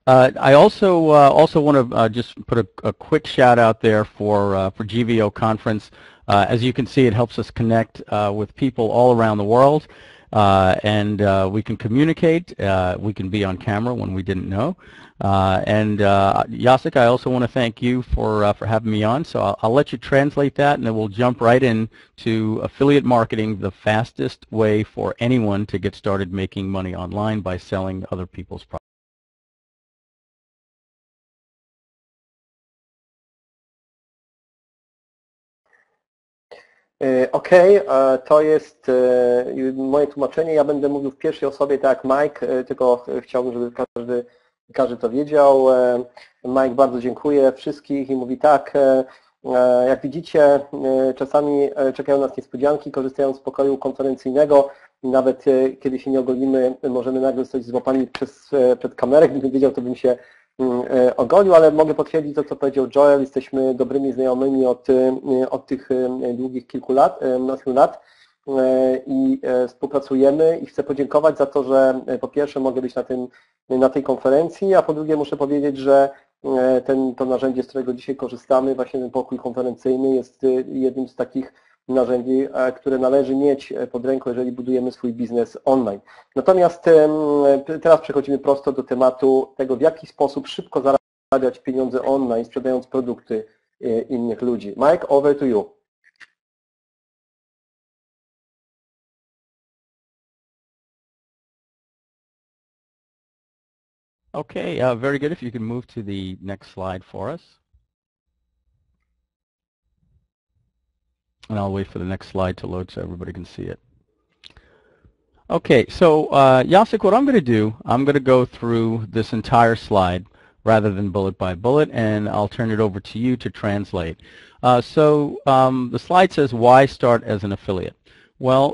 I also want to just put a quick shout out there for GVO conference. As you can see, it helps us connect with people all around the world, and we can communicate. We can be on camera when we didn't know. And Jacek, I also want to thank you for having me on. So I'll let you translate that, and then we'll jump right in to affiliate marketing, the fastest way for anyone to get started making money online by selling other people's products. Okej, to jest moje tłumaczenie. Ja będę mówił w pierwszej osobie, tak jak Mike, tylko chciałbym, żeby każdy to wiedział. Mike bardzo dziękuję wszystkich i mówi tak, jak widzicie, czasami czekają nas niespodzianki, korzystając z pokoju konferencyjnego. Nawet kiedy się nie ogolimy, możemy nagle zostać złapani przed kamerę. Gdybym wiedział, to bym się ogolił, ale mogę potwierdzić to, co powiedział Joel. Jesteśmy dobrymi znajomymi od tych długich kilkunastu lat i współpracujemy i chcę podziękować za to, że po pierwsze mogę być na tej konferencji, a po drugie muszę powiedzieć, że to narzędzie, z którego dzisiaj korzystamy, właśnie ten pokój konferencyjny jest jednym z takich narzędzi, które należy mieć pod ręką, jeżeli budujemy swój biznes online. Natomiast teraz przechodzimy prosto do tematu tego, w jaki sposób szybko zarabiać pieniądze online, sprzedając produkty innych ludzi. Mike, over to you. Okay, very good. If you can move to the next slide for us. And I'll wait for the next slide to load so everybody can see it. Okay, so Jacek, what I'm going to do, I'm going to go through this entire slide rather than bullet by bullet, and I'll turn it over to you to translate. The slide says, why start as an affiliate? Well,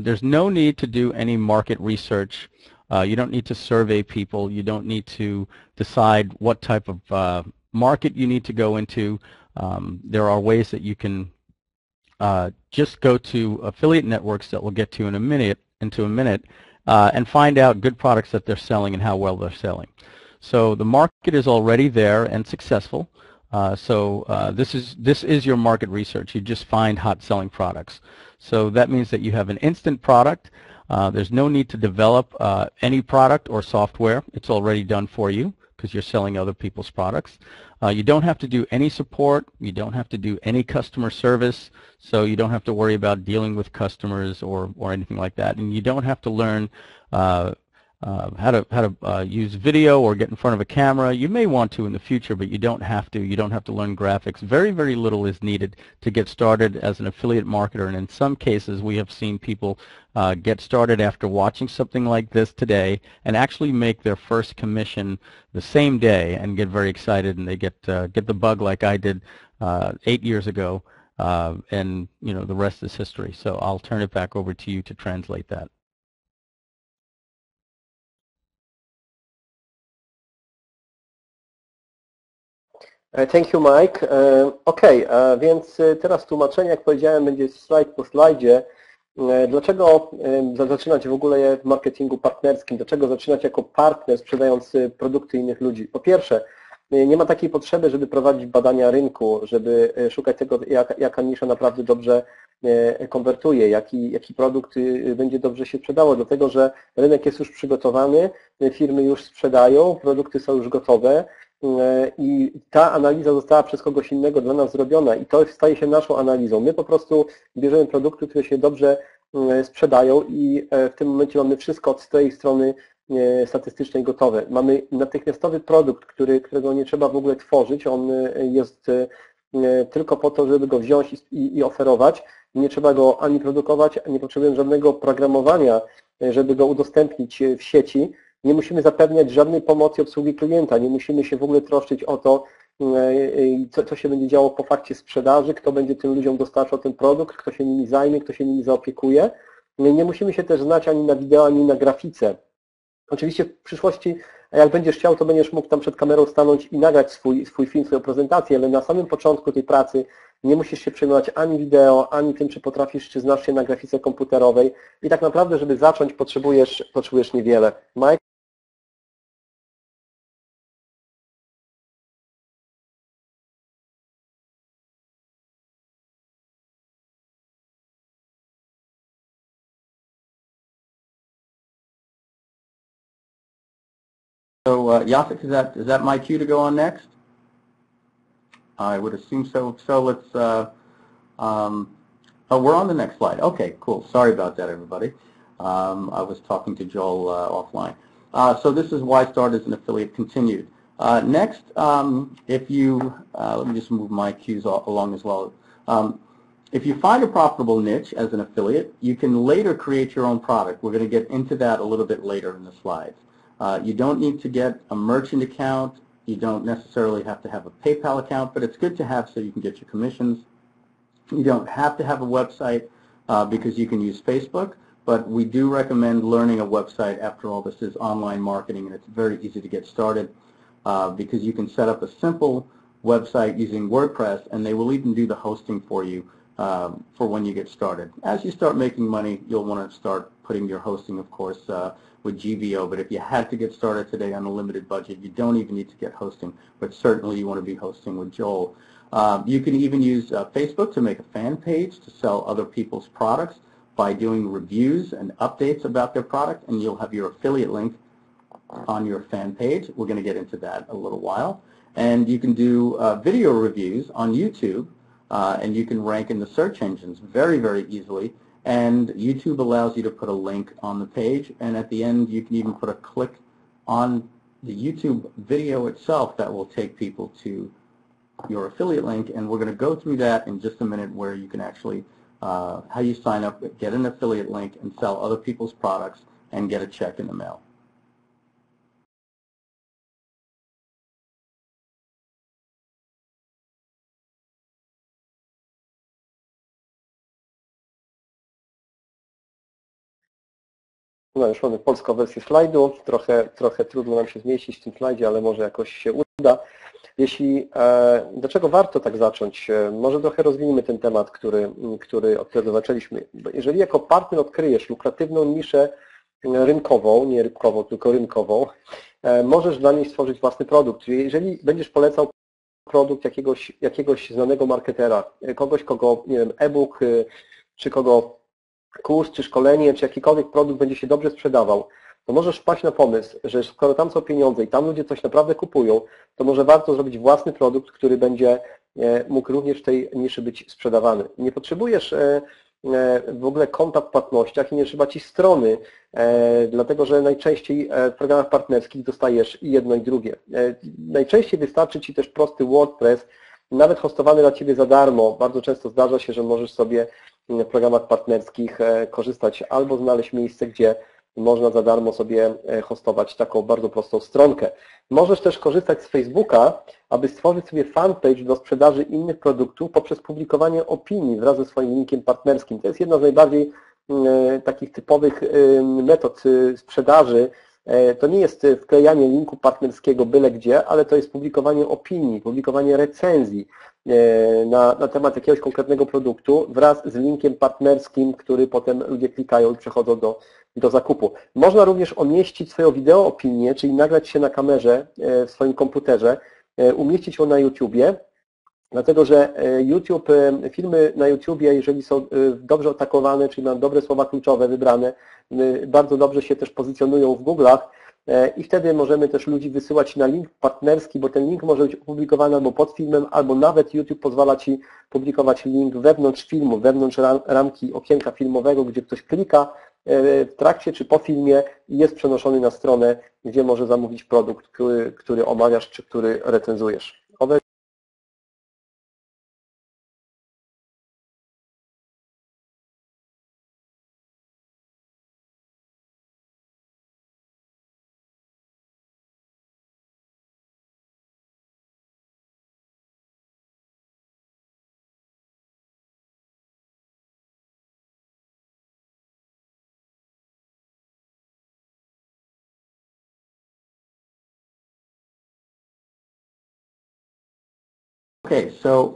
there's no need to do any market research. You don't need to survey people. You don't need to decide what type of market you need to go into. There are ways that you can just go to affiliate networks that we'll get to in a minute, and find out good products that they're selling and how well they're selling. So the market is already there and successful. This is your market research. You just find hot selling products. So that means that you have an instant product. There's no need to develop any product or software. It's already done for you because you're selling other people's products. You don't have to do any support. You don't have to do any customer service, so you don't have to worry about dealing with customers or anything like that. And you don't have to learn how to use video or get in front of a camera. You may want to in the future, but you don't have to. You don't have to learn graphics. Very, very little is needed to get started as an affiliate marketer, and in some cases we have seen people get started after watching something like this today and actually make their first commission the same day and get very excited, and they get the bug like I did 8 years ago, and the rest is history. So I'll turn it back over to you to translate that. Thank you, Mike. Więc teraz tłumaczenie, jak powiedziałem, będzie slajd po slajdzie. Dlaczego zaczynać w ogóle w marketingu partnerskim? Dlaczego zaczynać jako partner, sprzedając produkty innych ludzi? Po pierwsze, nie ma takiej potrzeby, żeby prowadzić badania rynku, żeby szukać tego, jaka nisza naprawdę dobrze konwertuje, jaki produkt będzie dobrze się sprzedało, dlatego że rynek jest już przygotowany, firmy już sprzedają, produkty są już gotowe. I ta analiza została przez kogoś innego dla nas zrobiona i to staje się naszą analizą. My po prostu bierzemy produkty, które się dobrze sprzedają i w tym momencie mamy wszystko od tej strony statystycznej gotowe. Mamy natychmiastowy produkt, którego nie trzeba w ogóle tworzyć, on jest tylko po to, żeby go wziąć i oferować. Nie trzeba go ani produkować, nie potrzebujemy żadnego programowania, żeby go udostępnić w sieci. Nie musimy zapewniać żadnej pomocy obsługi klienta, nie musimy się w ogóle troszczyć o to, co się będzie działo po fakcie sprzedaży, kto będzie tym ludziom dostarczał ten produkt, kto się nimi zajmie, kto się nimi zaopiekuje. Nie musimy się też znać ani na wideo, ani na grafice. Oczywiście w przyszłości, jak będziesz chciał, to będziesz mógł tam przed kamerą stanąć i nagrać swój film, swoją prezentację, ale na samym początku tej pracy nie musisz się przejmować ani wideo, ani tym, czy potrafisz, czy znasz się na grafice komputerowej. I tak naprawdę, żeby zacząć, potrzebujesz niewiele. Mike? Jacek, is that my cue to go on next? I would assume so. So let's. Oh, we're on the next slide. Okay, cool. Sorry about that, everybody. I was talking to Joel offline. So this is why start as an affiliate continued. Next, if you let me just move my cues along as well. If you find a profitable niche as an affiliate, you can later create your own product. We're going to get into that a little bit later in the slides. You don't need to get a merchant account. You don't necessarily have to have a PayPal account, but it's good to have so you can get your commissions. You don't have to have a website because you can use Facebook, but we do recommend learning a website. After all, this is online marketing, and it's very easy to get started because you can set up a simple website using WordPress, and they will even do the hosting for you for when you get started. As you start making money, you'll want to start putting your hosting, of course, with GVO, but if you had to get started today on a limited budget, you don't even need to get hosting, but certainly you want to be hosting with Joel. You can even use Facebook to make a fan page to sell other people's products by doing reviews and updates about their product, and you'll have your affiliate link on your fan page. We're going to get into that a little while. And you can do video reviews on YouTube, and you can rank in the search engines very, very easily. And YouTube allows you to put a link on the page, and at the end you can even put a click on the YouTube video itself that will take people to your affiliate link, and we're going to go through that in just a minute, where you can actually, how you sign up, get an affiliate link, and sell other people's products and get a check in the mail. No, już mamy polską wersję slajdu. Trochę trudno nam się zmieścić w tym slajdzie, ale może jakoś się uda. Dlaczego warto tak zacząć? Może trochę rozwiniemy ten temat, od którego zaczęliśmy. Jeżeli jako partner odkryjesz lukratywną niszę rynkową, nie rybkową, tylko rynkową, możesz dla niej stworzyć własny produkt. Jeżeli będziesz polecał produkt jakiegoś znanego marketera, kogoś, kogo, nie wiem, e-book, czy kogo kurs, czy szkolenie, czy jakikolwiek produkt będzie się dobrze sprzedawał, to możesz wpaść na pomysł, że skoro tam są pieniądze i tam ludzie coś naprawdę kupują, to może warto zrobić własny produkt, który będzie mógł również w tej niszy być sprzedawany. Nie potrzebujesz w ogóle konta w płatnościach i nie trzeba Ci strony, dlatego że najczęściej w programach partnerskich dostajesz i jedno i drugie. Najczęściej wystarczy Ci też prosty WordPress, nawet hostowany dla Ciebie za darmo. Bardzo często zdarza się, że możesz sobie w programach partnerskich korzystać albo znaleźć miejsce, gdzie można za darmo sobie hostować taką bardzo prostą stronkę. Możesz też korzystać z Facebooka, aby stworzyć sobie fanpage do sprzedaży innych produktów poprzez publikowanie opinii wraz ze swoim linkiem partnerskim. To jest jedna z najbardziej takich typowych metod sprzedaży. To nie jest wklejanie linku partnerskiego byle gdzie, ale to jest publikowanie opinii, publikowanie recenzji na temat jakiegoś konkretnego produktu wraz z linkiem partnerskim, który potem ludzie klikają i przechodzą do zakupu. Można również umieścić swoją wideo opinię, czyli nagrać się na kamerze w swoim komputerze, umieścić ją na YouTubie, dlatego że filmy na YouTubie, jeżeli są dobrze atakowane, czyli mają dobre słowa kluczowe wybrane, bardzo dobrze się też pozycjonują w Google'ach i wtedy możemy też ludzi wysyłać na link partnerski, bo ten link może być opublikowany albo pod filmem, albo nawet YouTube pozwala Ci publikować link wewnątrz filmu, wewnątrz ramki okienka filmowego, gdzie ktoś klika w trakcie czy po filmie i jest przenoszony na stronę, gdzie może zamówić produkt, który omawiasz czy który recenzujesz. Okay, so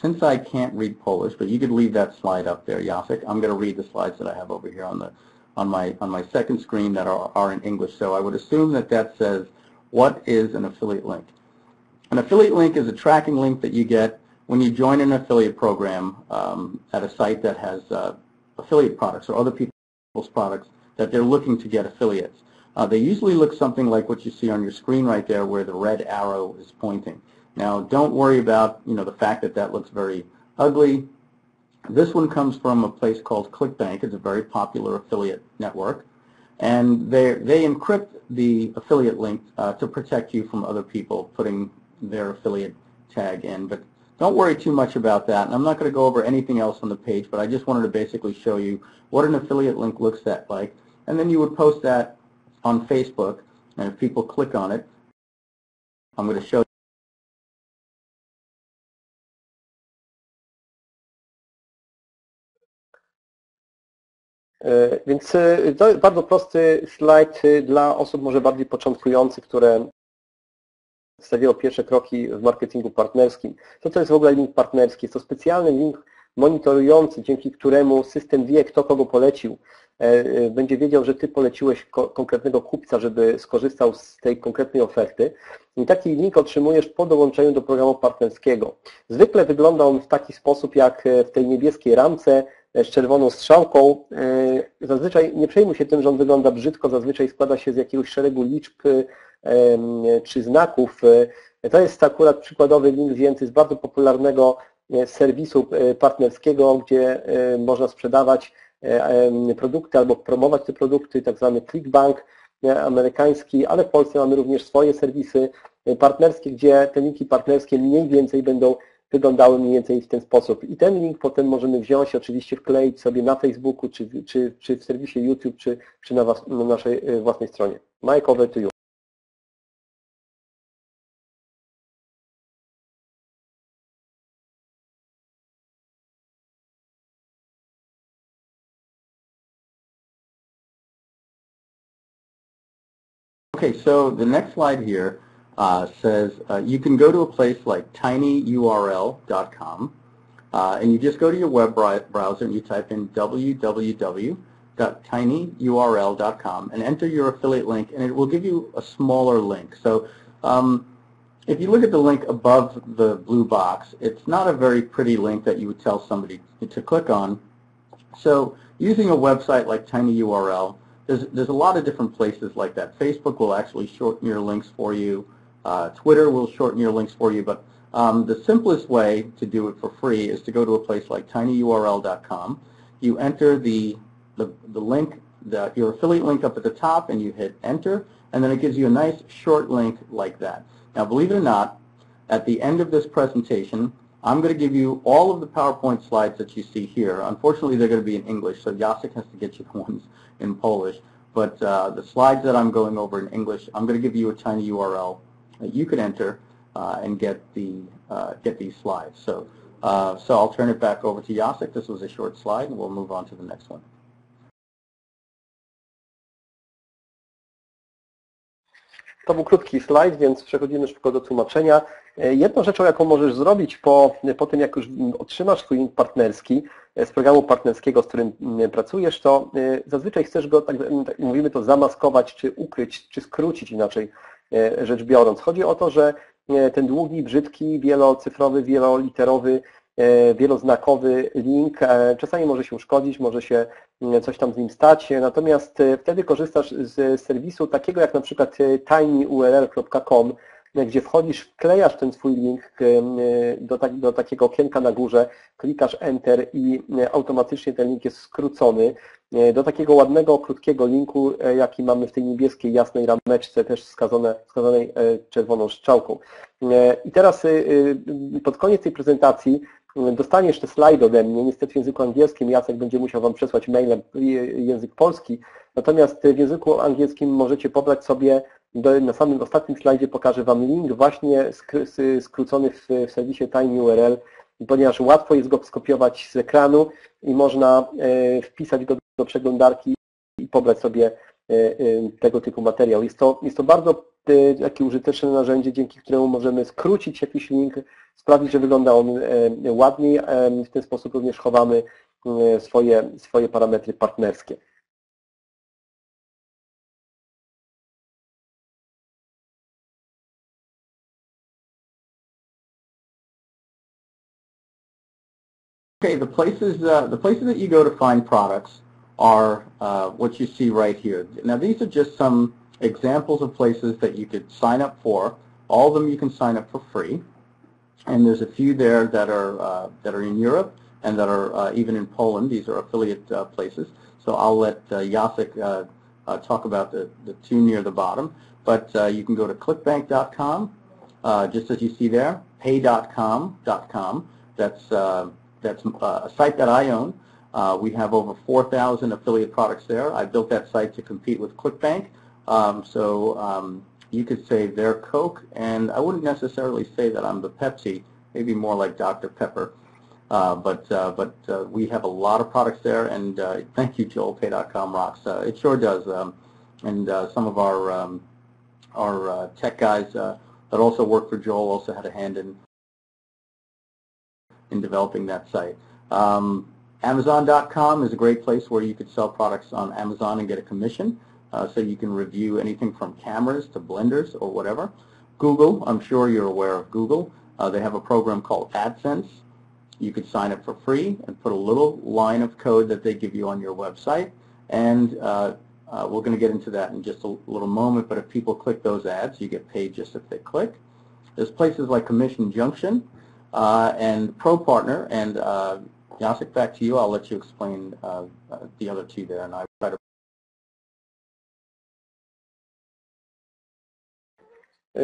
since I can't read Polish, but you could leave that slide up there, Jacek. I'm going to read the slides that I have over here on my second screen that are in English. So I would assume that says, what is an affiliate link? An affiliate link is a tracking link that you get when you join an affiliate program at a site that has affiliate products or other people's products that they're looking to get affiliates. They usually look something like what you see on your screen right there where the red arrow is pointing. Now don't worry about the fact that that looks very ugly. This one comes from a place called ClickBank. It's a very popular affiliate network. And they encrypt the affiliate link to protect you from other people putting their affiliate tag in. But don't worry too much about that. And I'm not going to go over anything else on the page, but I just wanted to basically show you what an affiliate link looks like. And then you would post that on Facebook, and if people click on it, I'm going to show you. Więc to jest bardzo prosty slajd dla osób może bardziej początkujących, które stawiają pierwsze kroki w marketingu partnerskim. Co to jest w ogóle link partnerski? Jest to specjalny link monitorujący, dzięki któremu system wie, kto kogo polecił. Będzie wiedział, że Ty poleciłeś konkretnego kupca, żeby skorzystał z tej konkretnej oferty. I taki link otrzymujesz po dołączeniu do programu partnerskiego. Zwykle wygląda on w taki sposób, jak w tej niebieskiej ramce z czerwoną strzałką. Zazwyczaj nie przejmuj się tym, że on wygląda brzydko, zazwyczaj składa się z jakiegoś szeregu liczb czy znaków. To jest akurat przykładowy link wzięty z bardzo popularnego serwisu partnerskiego, gdzie można sprzedawać produkty albo promować te produkty, tak zwany clickbank amerykański, ale w Polsce mamy również swoje serwisy partnerskie, gdzie te linki partnerskie mniej więcej będą wyglądały mniej więcej w ten sposób. I ten link potem możemy wziąć, oczywiście wkleić sobie na Facebooku, czy w serwisie YouTube, czy na naszej własnej stronie. Mike, over to you. Okay, so the next slide here says you can go to a place like tinyurl.com and you just go to your web browser and you type in www.tinyurl.com and enter your affiliate link, and it will give you a smaller link. So if you look at the link above the blue box, it's not a very pretty link that you would tell somebody to click on. So using a website like tinyurl, there's a lot of different places like that. Facebook will actually shorten your links for you. Twitter will shorten your links for you. But the simplest way to do it for free is to go to a place like tinyurl.com. You enter the link, your affiliate link up at the top, and you hit enter, and then it gives you a nice short link like that. Now, believe it or not, at the end of this presentation, I'm going to give you all of the PowerPoint slides that you see here. Unfortunately, they're going to be in English, so Jacek has to get you the ones in Polish. But the slides that I'm going over in English, I'm going to give you a tiny URL that you could enter and get these slides. So I'll turn it back over to Jacek. This was a short slide, and we'll move on to the next one. To był krótki slajd, więc przechodzimy szybko do tłumaczenia. Jedną rzeczą, jaką możesz zrobić po tym, jak już otrzymasz swój link partnerski z programu partnerskiego, z którym pracujesz, to zazwyczaj chcesz go, tak mówimy to, zamaskować, czy ukryć, czy skrócić inaczej rzecz biorąc. Chodzi o to, że ten długi, brzydki, wielocyfrowy, wieloliterowy, wieloznakowy link czasami może się uszkodzić, może się coś tam z nim stać, natomiast wtedy korzystasz z serwisu takiego jak na przykład tinyurl.com, gdzie wchodzisz, wklejasz ten swój link do takiego okienka na górze, klikasz Enter i automatycznie ten link jest skrócony do takiego ładnego, krótkiego linku, jaki mamy w tej niebieskiej, jasnej rameczce, też wskazanej czerwoną strzałką. I teraz pod koniec tej prezentacji dostaniesz te slajdy ode mnie, niestety w języku angielskim. Jacek będzie musiał Wam przesłać mailem język polski, natomiast w języku angielskim możecie pobrać sobie, na samym ostatnim slajdzie pokażę Wam link właśnie skrócony w serwisie tinyurl, ponieważ łatwo jest go skopiować z ekranu i można wpisać go do przeglądarki i pobrać sobie tego typu materiał. Jest to bardzo takie użyteczne narzędzie, dzięki któremu możemy skrócić jakiś link, sprawić, że wygląda on ładniej. W ten sposób również chowamy swoje parametry partnerskie. Okay, the places that you go to find products are what you see right here. Now, these are just some examples of places that you could sign up for. All of them you can sign up for free, and there's a few there that are in Europe and that are even in Poland. These are affiliate places. So I'll let Jacek talk about the two near the bottom. But you can go to clickbank.com, just as you see there, pay.com. That's a site that I own. We have over 4,000 affiliate products there. I built that site to compete with ClickBank. You could say they're Coke, and I wouldn't necessarily say that I'm the Pepsi, maybe more like Dr. Pepper. But we have a lot of products there, and thank you, Joel. Pay.com rocks. It sure does. And some of our tech guys that also work for Joel also had a hand in developing that site. Amazon.com is a great place where you could sell products on Amazon and get a commission. So you can review anything from cameras to blenders or whatever. Google, I'm sure you're aware of Google. They have a program called AdSense. You could sign up for free and put a little line of code that they give you on your website. And we're going to get into that in just a little moment, but if people click those ads, you get paid just if they click. There's places like Commission Junction and ProPartner, and Jacek, back to you. I'll let you explain the other two there, and I try to.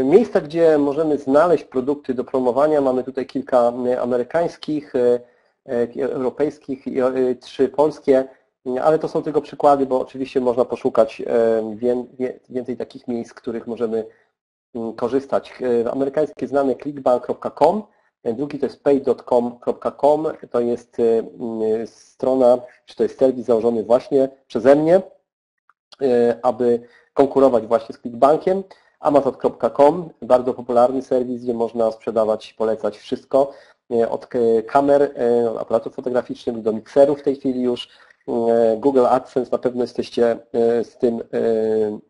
Miejsca, gdzie możemy znaleźć produkty do promowania, mamy tutaj kilka amerykańskich, europejskich i 3 polskie, ale to są tylko przykłady, bo oczywiście można poszukać więcej takich miejsc, z których możemy korzystać. Amerykańskie znane clickbank.com, drugi to jest pay.com, to jest strona, czy to jest serwis założony właśnie przeze mnie, aby konkurować właśnie z ClickBankiem. Amazon.com, bardzo popularny serwis, gdzie można sprzedawać, polecać wszystko, od kamer, aparatów fotograficznych do mikserów w tej chwili już. Google AdSense, na pewno jesteście z tym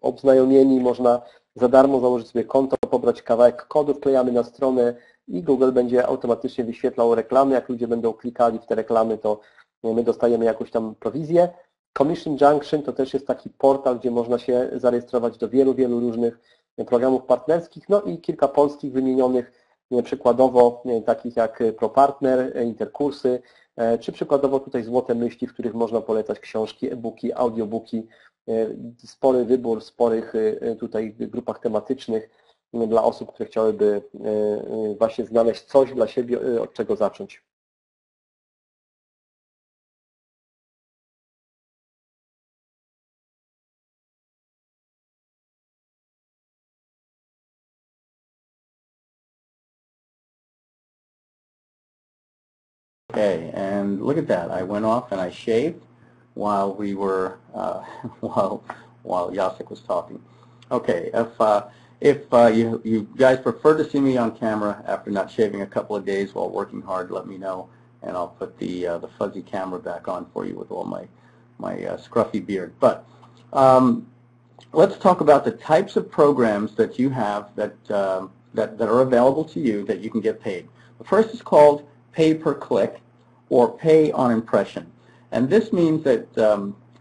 obznajomieni, można za darmo założyć sobie konto, pobrać kawałek kodu, wklejamy na stronę i Google będzie automatycznie wyświetlał reklamy. Jak ludzie będą klikali w te reklamy, to my dostajemy jakąś tam prowizję. Commission Junction to też jest taki portal, gdzie można się zarejestrować do wielu różnych programów partnerskich, no i kilka polskich wymienionych przykładowo, takich jak ProPartner, Interkursy, czy przykładowo tutaj Złote Myśli, w których można polecać książki, e-booki, audiobooki, spory wybór w sporych tutaj grupach tematycznych dla osób, które chciałyby właśnie znaleźć coś dla siebie, od czego zacząć. Okay, and look at that. I went off and I shaved while we were while Jacek was talking. Okay, if you guys prefer to see me on camera after not shaving a couple of days while working hard, let me know, and I'll put the fuzzy camera back on for you with all my scruffy beard. But let's talk about the types of programs that you have that are available to you that you can get paid. The first is called pay per click, or pay on impression. And this means that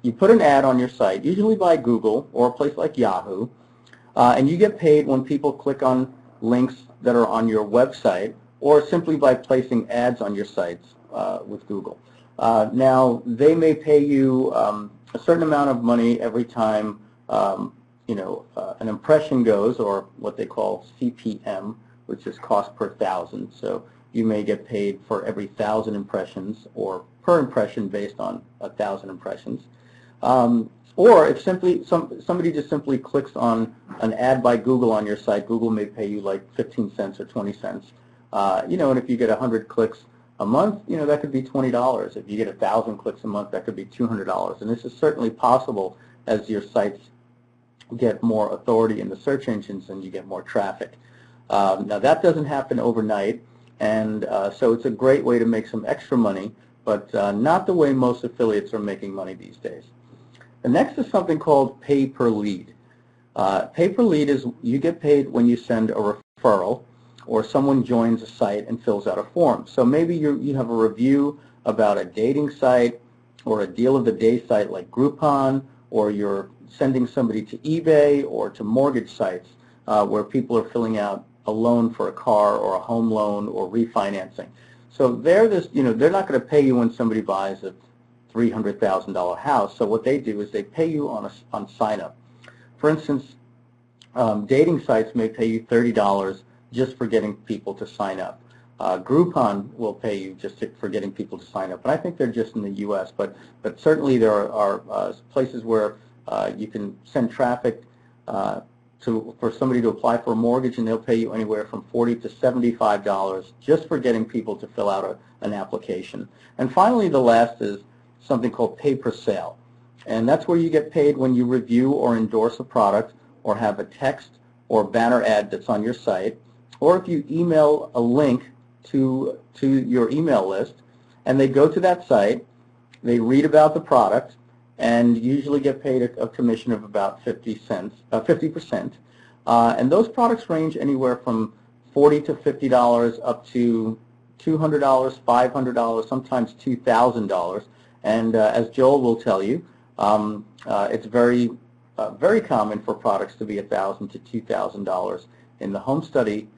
you put an ad on your site, usually by Google or a place like Yahoo, and you get paid when people click on links that are on your website, or simply by placing ads on your sites with Google. Now, they may pay you a certain amount of money every time an impression goes, or what they call CPM, which is cost per thousand. So you may get paid for every 1,000 impressions, or per impression based on 1,000 impressions. Or if somebody just simply clicks on an ad by Google on your site, Google may pay you like 15 cents or 20 cents. And if you get 100 clicks a month, that could be $20. If you get 1,000 clicks a month, that could be $200. And this is certainly possible as your sites get more authority in the search engines and you get more traffic. Now that doesn't happen overnight. And so it's a great way to make some extra money, but not the way most affiliates are making money these days. The next is something called pay per lead. Pay per lead is you get paid when you send a referral or someone joins a site and fills out a form. So maybe you have a review about a dating site or a deal of the day site like Groupon, or you're sending somebody to eBay or to mortgage sites where people are filling out a loan for a car or a home loan or refinancing. So they're not going to pay you when somebody buys a $300,000 house. So what they do is they pay you on sign up. For instance, dating sites may pay you $30 just for getting people to sign up. Groupon will pay you just for getting people to sign up. And I think they're just in the U.S., but certainly there are places where you can send traffic for somebody to apply for a mortgage, and they'll pay you anywhere from $40 to $75 just for getting people to fill out an application. And finally, the last is something called pay per sale. And that's where you get paid when you review or endorse a product or have a text or banner ad that's on your site, or if you email a link to your email list, and they go to that site, they read about the product, and usually get paid a commission of about 50%. And those products range anywhere from $40 to $50 up to $200, $500, sometimes $2,000. And as Joel will tell you, it's very common for products to be $1,000 to $2,000 in the home study,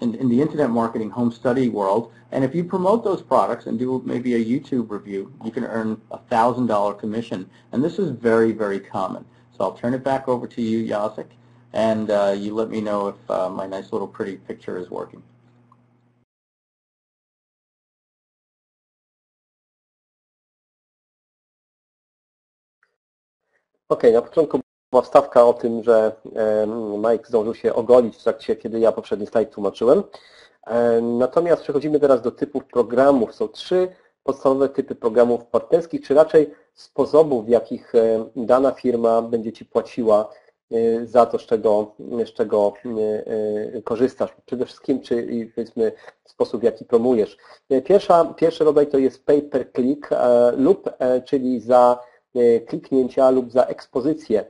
in the internet marketing home study world. And if you promote those products and do maybe a YouTube review, you can earn a $1,000 commission. And this is very, very common. So I'll turn it back over to you, Jacek, and you let me know if my nice little pretty picture is working. Okej, na początku była wstawka o tym, że Mike zdążył się ogolić w trakcie, kiedy ja poprzedni slajd tłumaczyłem. Natomiast przechodzimy teraz do typów programów. Są 3 podstawowe typy programów partnerskich, czy raczej sposobów, w jakich dana firma będzie Ci płaciła za to, z czego korzystasz. Przede wszystkim, powiedzmy, sposób, w jaki promujesz. Pierwszy rodzaj to jest pay per click lub, czyli za kliknięcia lub za ekspozycję,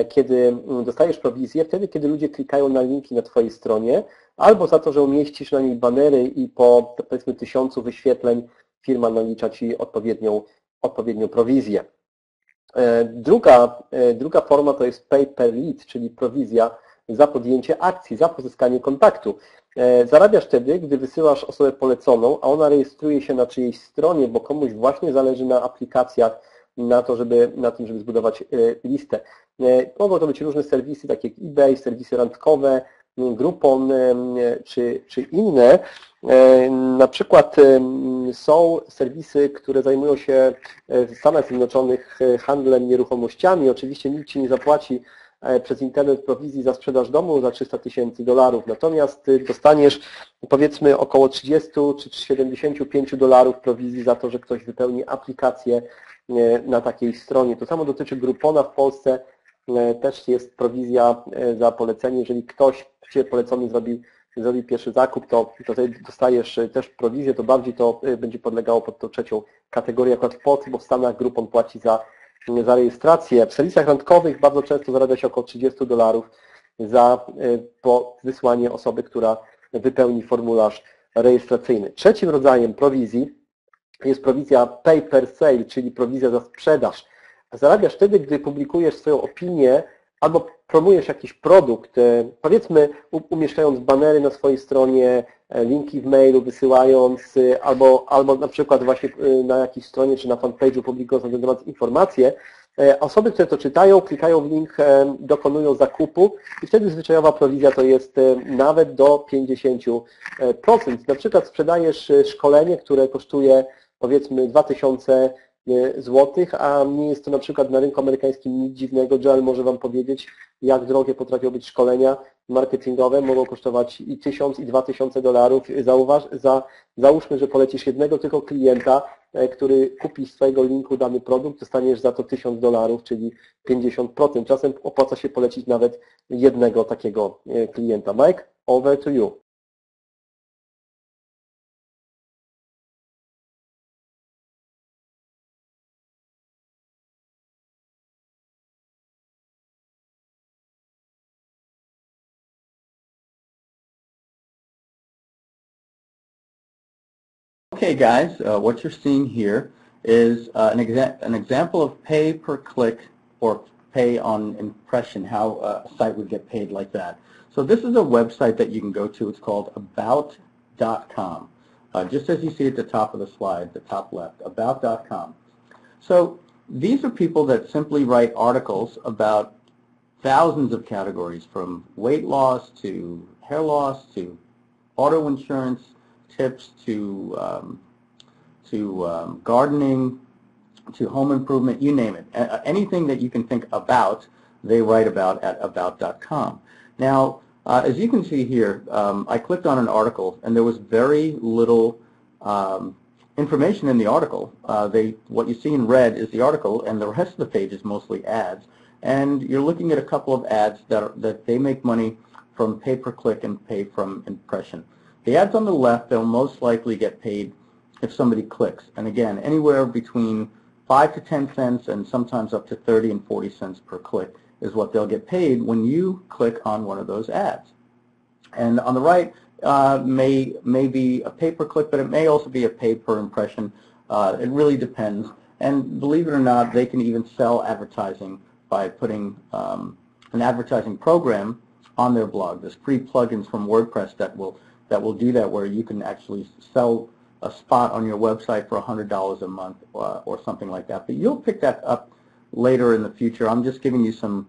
kiedy dostajesz prowizję wtedy, kiedy ludzie klikają na linki na Twojej stronie, albo za to, że umieścisz na niej banery i po, powiedzmy, 1000 wyświetleń firma nalicza Ci odpowiednią prowizję. Druga forma to jest pay per lead, czyli prowizja za podjęcie akcji, za pozyskanie kontaktu. Zarabiasz wtedy, gdy wysyłasz osobę poleconą, a ona rejestruje się na czyjejś stronie, bo komuś właśnie zależy na aplikacjach, na tym, żeby zbudować listę. Mogą to być różne serwisy, takie jak eBay, serwisy randkowe, Groupon czy inne. Na przykład są serwisy, które zajmują się w Stanach Zjednoczonych handlem nieruchomościami. Oczywiście nikt Ci nie zapłaci przez internet prowizji za sprzedaż domu za $300,000, natomiast dostaniesz, powiedzmy, około 30 czy $75 prowizji za to, że ktoś wypełni aplikację na takiej stronie. To samo dotyczy Groupona w Polsce. Też jest prowizja za polecenie. Jeżeli ktoś Cię polecony zrobi pierwszy zakup, to dostajesz też prowizję, to bardziej to będzie podlegało pod tą trzecią kategorię, akurat w Polsce, bo w Stanach Groupon płaci za rejestrację. W serwisach randkowych bardzo często zarabia się około $30 za wysłanie osoby, która wypełni formularz rejestracyjny. Trzecim rodzajem prowizji jest prowizja pay per sale, czyli prowizja za sprzedaż. Zarabiasz wtedy, gdy publikujesz swoją opinię albo promujesz jakiś produkt, powiedzmy umieszczając banery na swojej stronie, linki w mailu wysyłając, albo na przykład właśnie na jakiejś stronie czy na fanpage'u publikując na ten temat informacje. Osoby, które to czytają, klikają w link, dokonują zakupu i wtedy zwyczajowa prowizja to jest nawet do 50%. Na przykład sprzedajesz szkolenie, które kosztuje, powiedzmy, 2000 zł, a nie jest to na przykład na rynku amerykańskim nic dziwnego. Joel może Wam powiedzieć, jak drogie potrafią być szkolenia marketingowe. Mogą kosztować i $1000 i $2000. Załóżmy, że polecisz jednego tylko klienta, który kupi z Twojego linku dany produkt, dostaniesz za to $1000, czyli 50%. Czasem opłaca się polecić nawet jednego takiego klienta. Mike, over to you. Okay, guys, what you're seeing here is an example of pay-per-click or pay on impression, how a site would get paid like that. So this is a website that you can go to. It's called about.com. Just as you see at the top of the slide, the top left, about.com. So these are people that simply write articles about thousands of categories, from weight loss to hair loss to auto insurance tips to gardening to home improvement, you name it. Anything that you can think about, they write about at about.com. Now, as you can see here, I clicked on an article, and there was very little information in the article. What you see in red is the article, and the rest of the page is mostly ads. And you're looking at a couple of ads that they make money from pay-per-click and pay from impression. The ads on the left, they'll most likely get paid if somebody clicks. And again, anywhere between 5 to 10 cents and sometimes up to 30 and 40 cents per click is what they'll get paid when you click on one of those ads. And on the right may be a pay-per-click, but it may also be a pay-per-impression. It really depends. And believe it or not, they can even sell advertising by putting an advertising program on their blog. There's free plugins from WordPress that will do that, where you can actually sell a spot on your website for $100 a month or something like that. But you'll pick that up later in the future. I'm just giving you some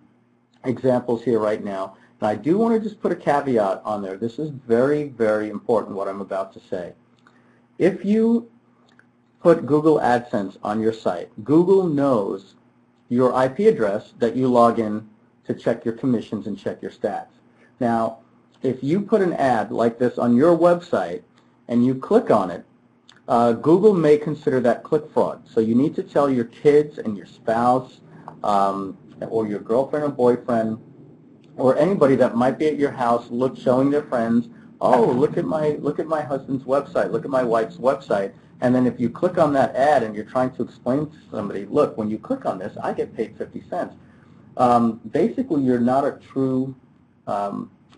examples here right now. And I do want to just put a caveat on there. This is very, very important, what I'm about to say. If you put Google AdSense on your site, Google knows your IP address that you log in to check your commissions and check your stats. Now, if you put an ad like this on your website and you click on it, Google may consider that click fraud. So you need to tell your kids and your spouse or your girlfriend or boyfriend or anybody that might be at your house showing their friends, oh, look at my husband's website, look at my wife's website. And then if you click on that ad and you're trying to explain to somebody, look, when you click on this, I get paid 50 cents. Basically, you're not a true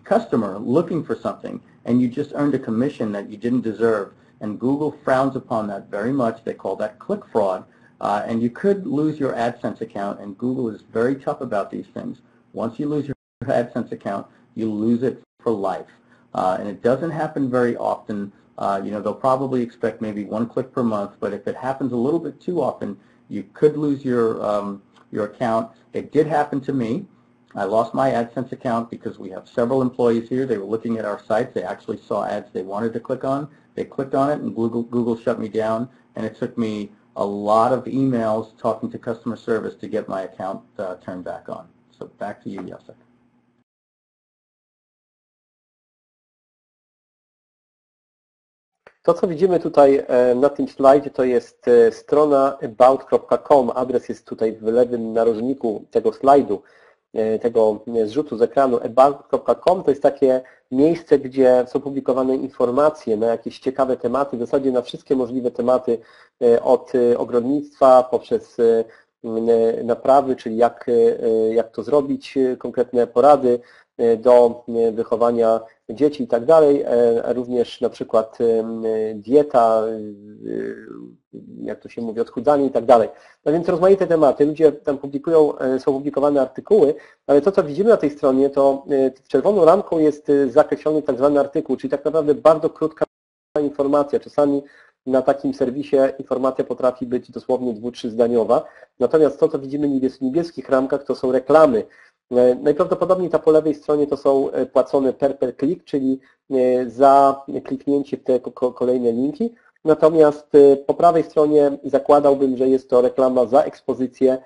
customer looking for something, and you just earned a commission that you didn't deserve. And Google frowns upon that very much. They call that click fraud. And you could lose your AdSense account, and Google is very tough about these things. Once you lose your AdSense account, you lose it for life. And it doesn't happen very often. They'll probably expect maybe 1 click per month, but if it happens a little bit too often, you could lose your account. It did happen to me. I lost my AdSense account because we have several employees here. They were looking at our sites. They actually saw ads they wanted to click on. They clicked on it, and Google shut me down, and it took me a lot of emails talking to customer service to get my account turned back on. So back to you, Jacek. To, co widzimy tutaj na tym slajdzie, to jest strona about.com. Adres jest tutaj w lewym narożniku tego slajdu, tego zrzutu z ekranu. About.com to jest takie miejsce, gdzie są publikowane informacje na jakieś ciekawe tematy, w zasadzie na wszystkie możliwe tematy, od ogrodnictwa poprzez naprawy, czyli jak to zrobić, konkretne porady do wychowania dzieci i tak dalej, również na przykład dieta, jak to się mówi, odchudzanie i tak dalej. No więc rozmaite tematy, ludzie tam publikują, są publikowane artykuły, ale to, co widzimy na tej stronie, to czerwoną ramką jest zakreślony tak zwany artykuł, czyli tak naprawdę bardzo krótka informacja. Czasami na takim serwisie informacja potrafi być dosłownie 2-3 zdaniowa, natomiast to, co widzimy w niebieskich ramkach, to są reklamy. Najprawdopodobniej ta po lewej stronie to są płacone per click, czyli za kliknięcie w te kolejne linki. Natomiast po prawej stronie zakładałbym, że jest to reklama za ekspozycję,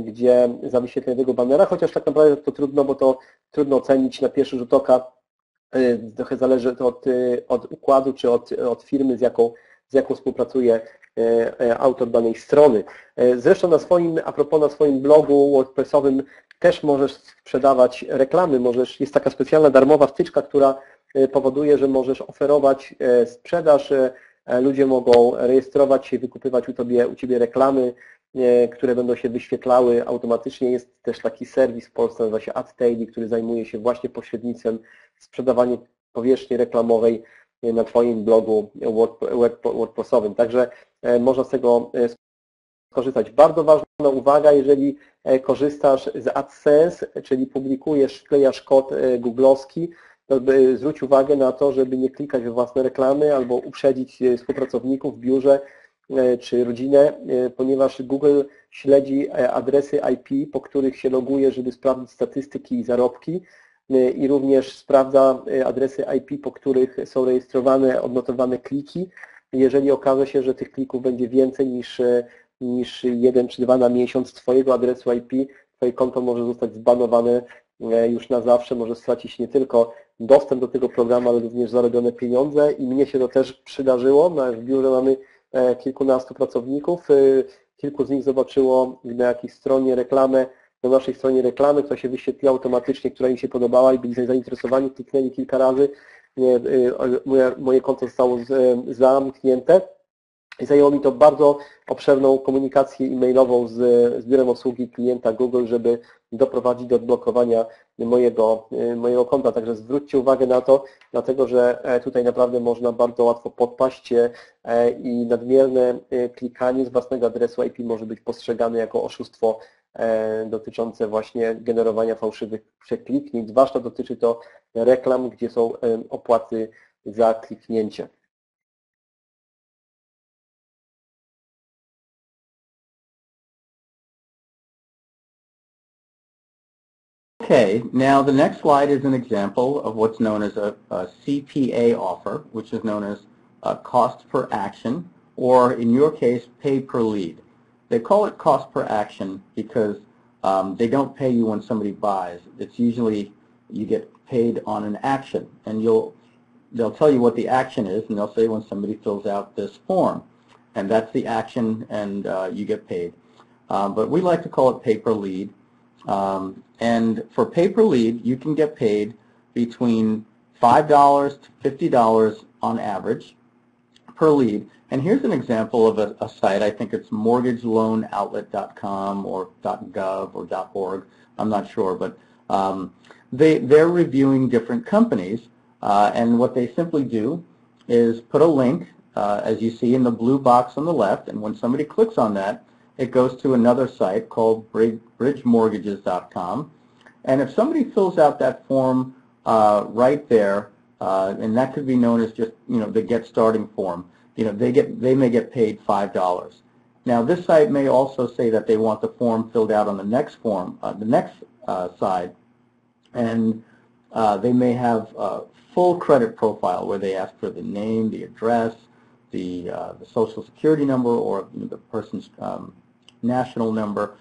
gdzie za wyświetlenie tego banera, chociaż tak naprawdę to trudno, bo to trudno ocenić na pierwszy rzut oka. Trochę zależy to od układu czy od firmy, z jaką współpracuje autor danej strony. Zresztą a propos na swoim blogu WordPressowym też możesz sprzedawać reklamy, jest taka specjalna darmowa wtyczka, która powoduje, że możesz oferować sprzedaż, ludzie mogą rejestrować się, wykupywać u Ciebie reklamy, które będą się wyświetlały automatycznie. Jest też taki serwis w Polsce, nazywa się AdTaily, który zajmuje się właśnie pośrednictwem sprzedawania powierzchni reklamowej na Twoim blogu WordPressowym. Także można z tego skorzystać. Bardzo ważna uwaga, jeżeli korzystasz z AdSense, czyli publikujesz, wklejasz kod googlowski, to zwróć uwagę na to, żeby nie klikać we własne reklamy albo uprzedzić współpracowników w biurze czy rodzinę, ponieważ Google śledzi adresy IP, po których się loguje, żeby sprawdzić statystyki i zarobki, i również sprawdza adresy IP, po których są rejestrowane, odnotowane kliki. Jeżeli okaże się, że tych klików będzie więcej niż 1 czy 2 na miesiąc Twojego adresu IP, Twoje konto może zostać zbanowane już na zawsze, może stracić nie tylko dostęp do tego programu, ale również zarobione pieniądze i mnie się to też przydarzyło. W biurze mamy kilkunastu pracowników, kilku z nich zobaczyło na jakiejś stronie reklamę, na naszej stronie reklamy, która się wyświetliła automatycznie, która im się podobała i byli zainteresowani, kliknęli kilka razy, moje konto zostało zamknięte. I zajęło mi to bardzo obszerną komunikację e-mailową z biurem obsługi klienta Google, żeby doprowadzić do odblokowania mojego konta. Także zwróćcie uwagę na to, dlatego że tutaj naprawdę można bardzo łatwo podpaść i nadmierne klikanie z własnego adresu IP może być postrzegane jako oszustwo dotyczące właśnie generowania fałszywych przekliknięć. Zwłaszcza dotyczy to reklam, gdzie są opłaty za kliknięcie. Okay, now the next slide is an example of what's known as a CPA offer, which is known as cost per action, or in your case, pay per lead. They call it cost per action because they don't pay you when somebody buys. It's usually you get paid on an action, and they'll tell you what the action is, and they'll say when somebody fills out this form, and that's the action, and you get paid. But we like to call it pay per lead. And for pay per lead, you can get paid between $5 to $50 on average per lead. And here's an example of a site. I think it's mortgageloanoutlet.com or .gov or .org. I'm not sure, but they're reviewing different companies. And what they simply do is put a link, as you see in the blue box on the left, and when somebody clicks on that, it goes to another site called bridgemortgages.com. And if somebody fills out that form right there, and that could be known as just, the get starting form, they may get paid $5. Now this site may also say that they want the form filled out on the next form, the next side, and they may have a full credit profile where they ask for the name, the address, the social security number, or the person's national number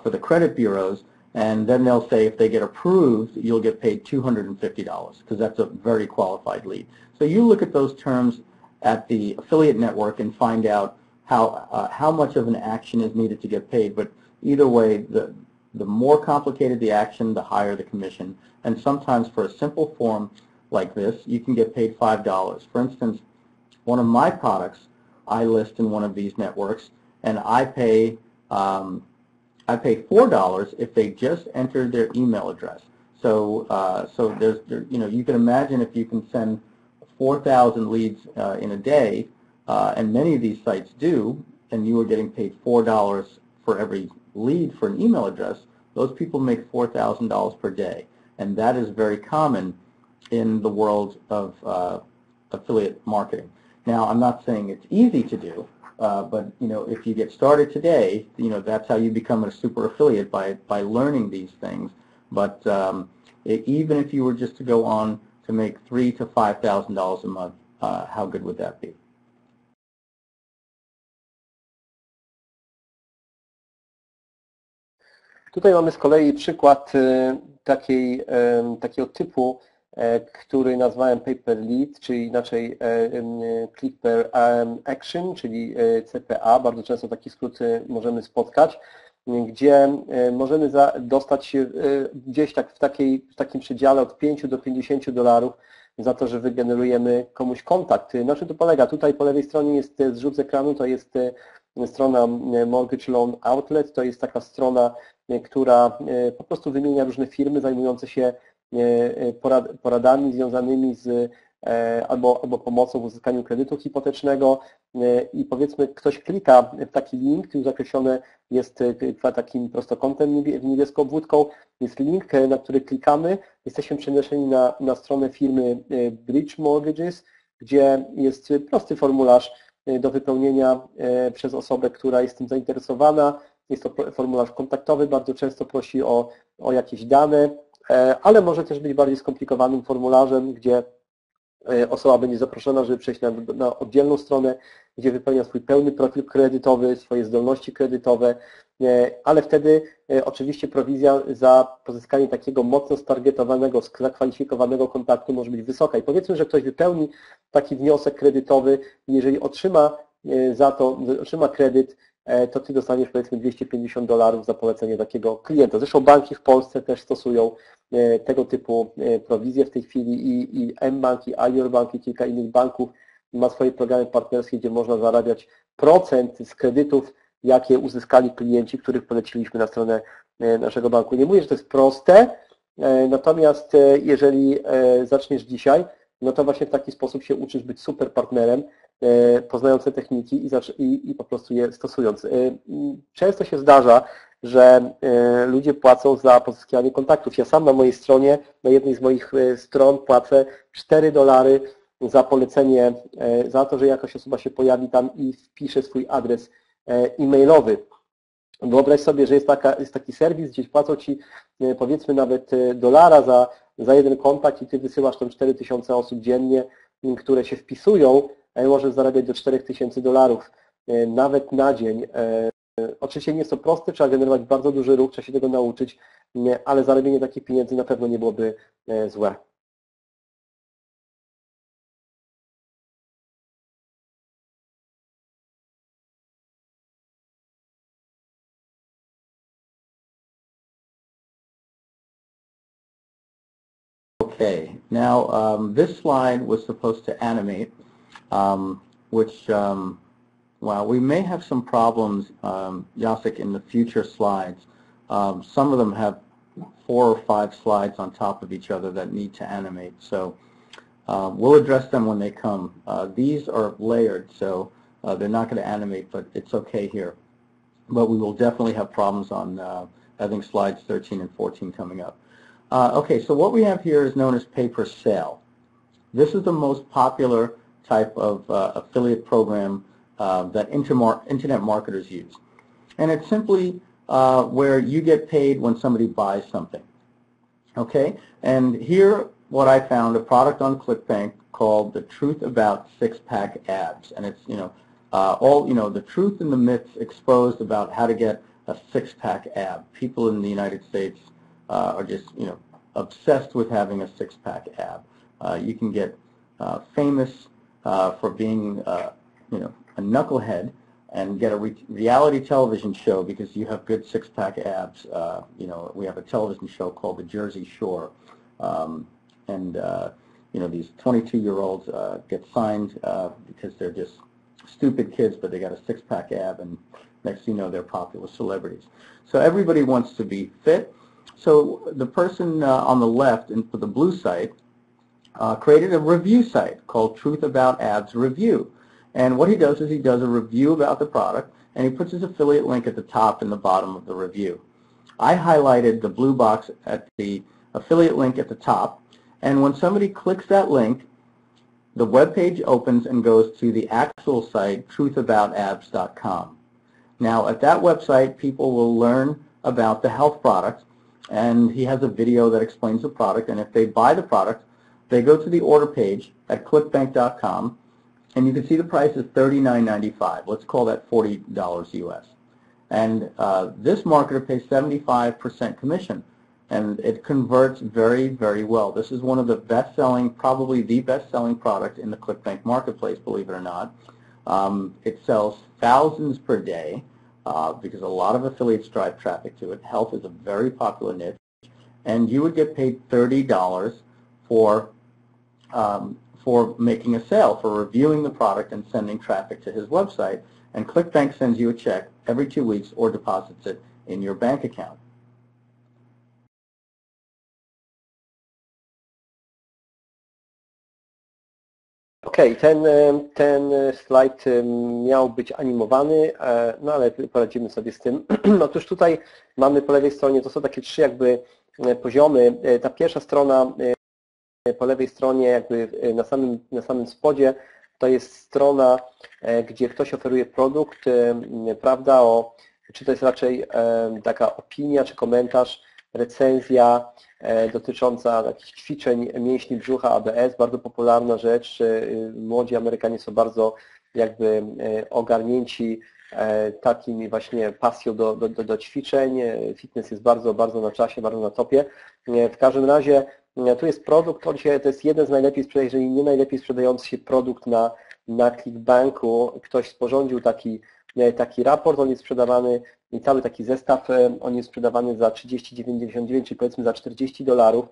for the credit bureaus, and then they'll say if they get approved, you'll get paid $250 because that's a very qualified lead. So you look at those terms at the affiliate network and find out how much of an action is needed to get paid. But either way, the more complicated the action, the higher the commission. And sometimes for a simple form like this, you can get paid $5. For instance, one of my products I list in one of these networks, and I pay $4 if they just enter their email address. So you can imagine if you can send 4,000 leads in a day, and many of these sites do, and you are getting paid $4 for every lead for an email address, those people make $4,000 per day, and that is very common in the world of affiliate marketing. Now, I'm not saying it's easy to do. But if you get started today, that's how you become a super affiliate, by learning these things. But even if you were just to go on to make $3,000 to $5,000 a month, how good would that be? Tutaj mamy z kolei przykład takiego typu, który nazwałem pay per lead, czyli inaczej click per action, czyli CPA. Bardzo często taki skrót możemy spotkać, gdzie możemy dostać się gdzieś tak w takim przedziale od 5 do $50 za to, że wygenerujemy komuś kontakt. Na czym to polega? Tutaj po lewej stronie jest zrzut z ekranu, to jest strona Mortgage Loan Outlet, to jest taka strona, która po prostu wymienia różne firmy zajmujące się poradami związanymi z albo pomocą w uzyskaniu kredytu hipotecznego i powiedzmy ktoś klika w taki link, który zakreślony jest takim prostokątem niebieską obwódką, jest link, na który klikamy, jesteśmy przeniesieni na stronę firmy Bridge Mortgages, gdzie jest prosty formularz do wypełnienia przez osobę, która jest tym zainteresowana. Jest to formularz kontaktowy, bardzo często prosi o jakieś dane, ale może też być bardziej skomplikowanym formularzem, gdzie osoba będzie zaproszona, żeby przejść na oddzielną stronę, gdzie wypełnia swój pełny profil kredytowy, swoje zdolności kredytowe, ale wtedy oczywiście prowizja za pozyskanie takiego mocno stargetowanego, zakwalifikowanego kontaktu może być wysoka. I powiedzmy, że ktoś wypełni taki wniosek kredytowy i jeżeli otrzyma kredyt, to Ty dostaniesz powiedzmy $250 za polecenie takiego klienta. Zresztą banki w Polsce też stosują tego typu prowizje w tej chwili i mBank, i Alior Bank, i kilka innych banków ma swoje programy partnerskie, gdzie można zarabiać procent z kredytów, jakie uzyskali klienci, których poleciliśmy na stronę naszego banku. Nie mówię, że to jest proste, natomiast jeżeli zaczniesz dzisiaj, no to właśnie w taki sposób się uczysz być super partnerem, poznając te techniki i po prostu je stosując. Często się zdarza, że ludzie płacą za pozyskiwanie kontaktów. Ja sam na mojej stronie, na jednej z moich stron płacę $4 za polecenie, za to, że jakaś osoba się pojawi tam i wpisze swój adres e-mailowy. Wyobraź sobie, że jest taki serwis, gdzie płacą Ci powiedzmy nawet $1 za jeden kontakt i Ty wysyłasz tam 4000 osób dziennie, które się wpisują, możesz zarabiać do $4000 nawet na dzień. Oczywiście nie jest to proste, trzeba generować bardzo duży ruch, trzeba się tego nauczyć, ale zarabianie takich pieniędzy na pewno nie byłoby złe. Okay, now this slide was supposed to animate, which, well, we may have some problems, Jacek, in the future slides. Some of them have 4 or 5 slides on top of each other that need to animate, so we'll address them when they come. These are layered, so they're not going to animate, but it's okay here. But we will definitely have problems on, I think, slides 13 and 14 coming up. Okay, so what we have here is known as pay-per-sale. This is the most popular type of affiliate program that internet marketers use. And it's simply where you get paid when somebody buys something. Okay, and here what I found, a product on ClickBank called The Truth About Six-Pack Abs. And it's, the truth and the myths exposed about how to get a six-pack ab. People in the United States are just, obsessed with having a six-pack ab. You can get famous for being, a knucklehead and get a reality television show because you have good six-pack abs. We have a television show called The Jersey Shore, these 22-year-olds get signed because they're just stupid kids, but they got a six-pack ab, and next thing you know, they're popular celebrities. So everybody wants to be fit. So the person on the left for the blue site created a review site called Truth About Abs Review. And what he does is he does a review about the product, and he puts his affiliate link at the top and the bottom of the review. I highlighted the blue box at the affiliate link at the top, and when somebody clicks that link, the web page opens and goes to the actual site, truthaboutabs.com. Now, at that website, people will learn about the health product, and he has a video that explains the product, and if they buy the product, they go to the order page at clickbank.com, and you can see the price is $39.95. Let's call that $40 US. And this marketer pays 75% commission, and it converts very, very well. This is one of the best-selling, probably the best-selling product in the ClickBank marketplace, believe it or not. It sells thousands per day because a lot of affiliates drive traffic to it. Health is a very popular niche, and you would get paid $30 for making a sale, for reviewing the product and sending traffic to his website. And ClickBank sends you a check every 2 weeks or deposits it in your bank account. Okej, ten slajd miał być animowany, no ale poradzimy sobie z tym. Otóż tutaj mamy po lewej stronie, to są takie trzy jakby poziomy. Ta pierwsza strona po lewej stronie jakby na samym spodzie to jest strona, gdzie ktoś oferuje produkt, prawda, czy to jest raczej taka opinia, czy komentarz, recenzja dotycząca jakichś ćwiczeń mięśni brzucha, ABS, bardzo popularna rzecz. Młodzi Amerykanie są bardzo jakby ogarnięci takim właśnie pasją do ćwiczeń. Fitness jest bardzo, bardzo na czasie, bardzo na topie. W każdym razie tu jest produkt, to jest jeden z najlepiej sprzedających, jeżeli nie najlepiej sprzedający się produkt na ClickBanku. Ktoś sporządził taki raport, on jest sprzedawany i cały taki zestaw, on jest sprzedawany za $39,99, czyli powiedzmy za $40,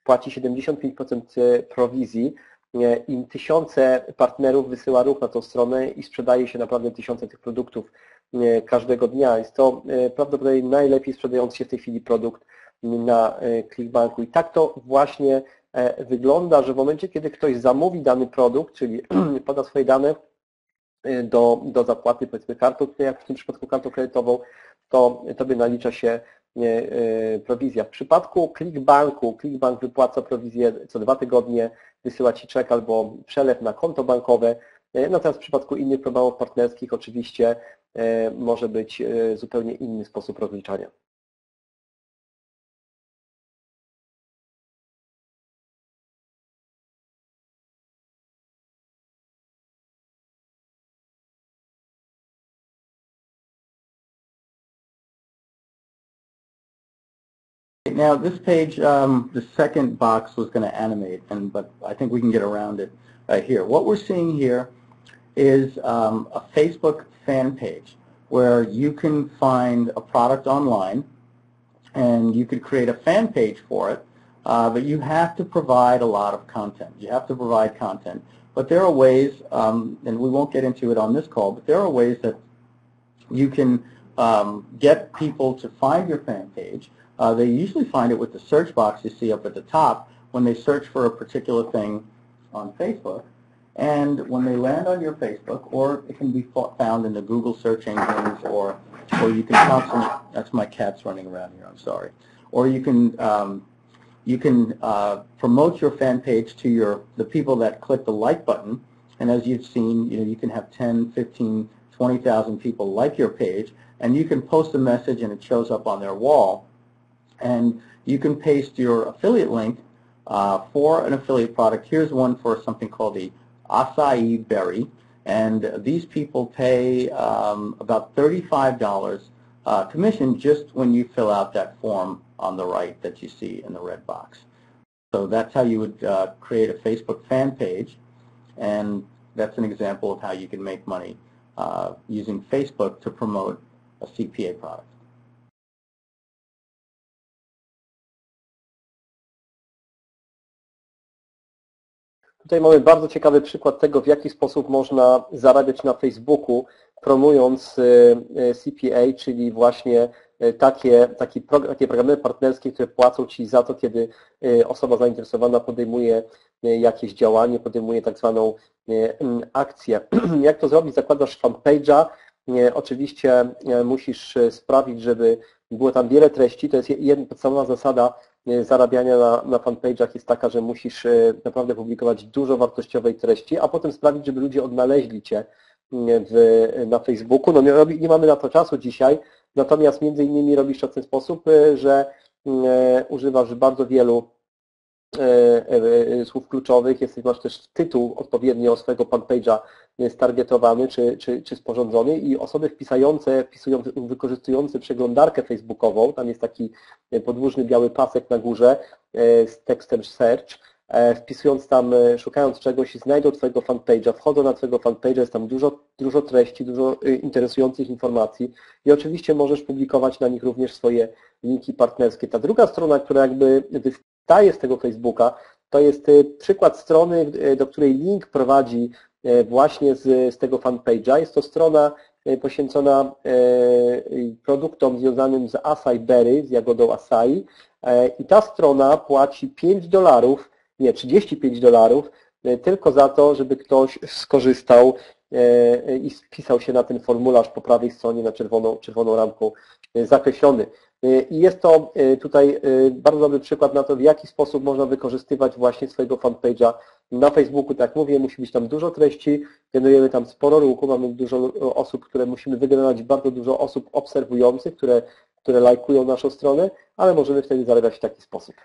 płaci 75% prowizji. Im tysiące partnerów wysyła ruch na tą stronę i sprzedaje się naprawdę tysiące tych produktów każdego dnia. Jest to prawdopodobnie najlepiej sprzedający się w tej chwili produkt na ClickBanku. I tak to właśnie wygląda, że w momencie, kiedy ktoś zamówi dany produkt, czyli poda swoje dane do zapłaty, powiedzmy kartą, jak w tym przypadku kartą kredytową, to tobie nalicza się prowizja. W przypadku ClickBanku, ClickBank wypłaca prowizję co 2 tygodnie, wysyła Ci czek albo przelew na konto bankowe. Natomiast w przypadku innych programów partnerskich oczywiście może być zupełnie inny sposób rozliczania. Now this page, the second box was going to animate, but I think we can get around it here. What we're seeing here is a Facebook fan page where you can find a product online and you could create a fan page for it, but you have to provide a lot of content. You have to provide content. But there are ways, and we won't get into it on this call, but there are ways that you can get people to find your fan page. They usually find it with the search box you see up at the top when they search for a particular thing on Facebook. And when they land on your Facebook, or it can be found in the Google search engines, or you can constantly, that's my cats running around here, I'm sorry. Or you can promote your fan page to the people that click the like button. And as you've seen, you can have 10, 15, 20,000 people like your page, and you can post a message and it shows up on their wall. And you can paste your affiliate link for an affiliate product. Here's one for something called the acai berry, and these people pay about $35 commission just when you fill out that form on the right that you see in the red box. So that's how you would create a Facebook fan page, and that's an example of how you can make money using Facebook to promote a CPA product. Tutaj mamy bardzo ciekawy przykład tego, w jaki sposób można zarabiać na Facebooku, promując CPA, czyli właśnie takie programy partnerskie, które płacą Ci za to, kiedy osoba zainteresowana podejmuje jakieś działanie, podejmuje tak zwaną akcję. Jak to zrobić? Zakładasz fanpage'a. Oczywiście musisz sprawić, żeby było tam wiele treści. To jest podstawowa zasada zarabiania na fanpage'ach jest taka, że musisz naprawdę publikować dużo wartościowej treści, a potem sprawić, żeby ludzie odnaleźli Cię na Facebooku. No nie mamy na to czasu dzisiaj, natomiast między innymi robisz to w ten sposób, że używasz bardzo wielu słów kluczowych, masz też tytuł odpowiednio swojego fanpage'a stargetowany czy sporządzony i osoby wykorzystujące przeglądarkę facebookową, tam jest taki podłużny biały pasek na górze z tekstem search, wpisując tam, szukając czegoś, znajdą Twojego fanpage'a, wchodzą na Twojego fanpage'a, jest tam dużo treści, dużo interesujących informacji i oczywiście możesz publikować na nich również swoje linki partnerskie. Ta druga strona, która jakby wystaje z tego Facebooka, to jest przykład strony, do której link prowadzi właśnie z tego fanpage'a. Jest to strona poświęcona produktom związanym z acai berry, z jagodą acai i ta strona płaci $5, nie, $35 tylko za to, żeby ktoś skorzystał i spisał się na ten formularz po prawej stronie na czerwoną ramką zakreślony. I jest to tutaj bardzo dobry przykład na to, w jaki sposób można wykorzystywać właśnie swojego fanpage'a na Facebooku. Tak jak mówię, musi być tam dużo treści, generujemy tam sporo ruchu, mamy dużo osób, które musimy wygenerować, bardzo dużo osób obserwujących, które lajkują naszą stronę, ale możemy wtedy zarabiać w taki sposób.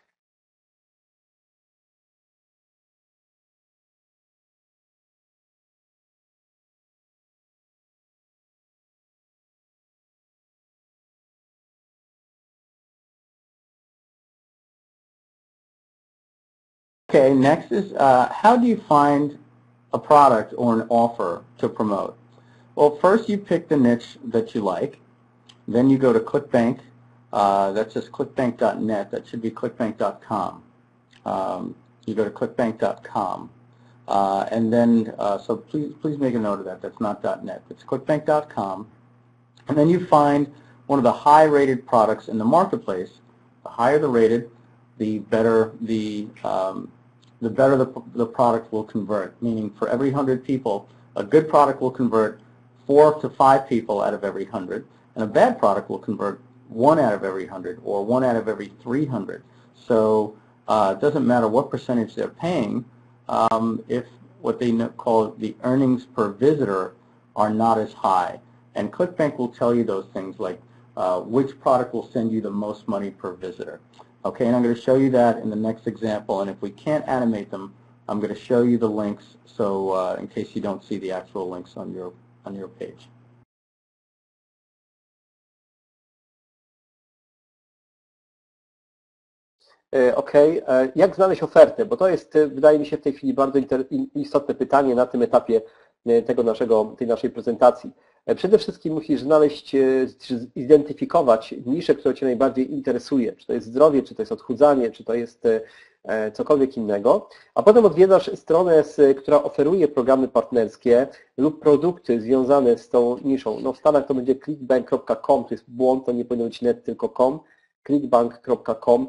Okay, next is how do you find a product or an offer to promote? Well, first you pick the niche that you like. Then you go to ClickBank. That's just clickbank.net. That should be clickbank.com. You go to clickbank.com. And then, so please make a note of that. That's not .net. It's clickbank.com. And then you find one of the high-rated products in the marketplace. The higher the rated, the better the product will convert. Meaning, for every 100 people, a good product will convert 4 to 5 people out of every 100, and a bad product will convert 1 out of every 100 or 1 out of every 300. So it doesn't matter what percentage they're paying if what they call the earnings per visitor are not as high. And ClickBank will tell you those things like which product will send you the most money per visitor. Okay, and I'm going to show you that in the next example, and if we can't animate them, I'm going to show you the links so in case you don't see the actual links on your page. Okej, jak znaleźć ofertę? Bo to jest, wydaje mi się, w tej chwili bardzo istotne pytanie na tym etapie tej naszej prezentacji. Przede wszystkim musisz znaleźć, czy zidentyfikować niszę, która Cię najbardziej interesuje. Czy to jest zdrowie, czy to jest odchudzanie, czy to jest cokolwiek innego. A potem odwiedzasz stronę, która oferuje programy partnerskie lub produkty związane z tą niszą. No w Stanach to będzie clickbank.com, to jest błąd, to nie powinno być net, tylko com, clickbank.com.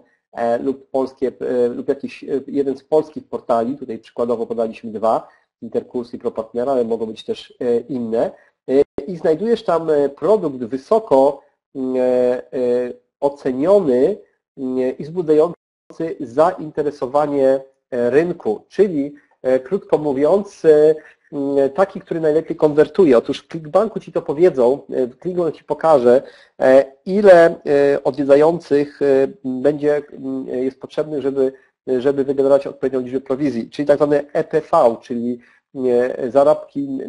lub jakiś jeden z polskich portali, tutaj przykładowo podaliśmy 2, Interkurs i ProPartnera, ale mogą być też inne, i znajdujesz tam produkt wysoko oceniony i wzbudzający zainteresowanie rynku, czyli krótko mówiąc taki, który najlepiej konwertuje. Otóż w ClickBanku Ci to powiedzą, ClickBank Ci pokaże, ile odwiedzających jest potrzebnych, żeby wygenerować odpowiednią liczbę prowizji, czyli tak zwane EPV, czyli zarobki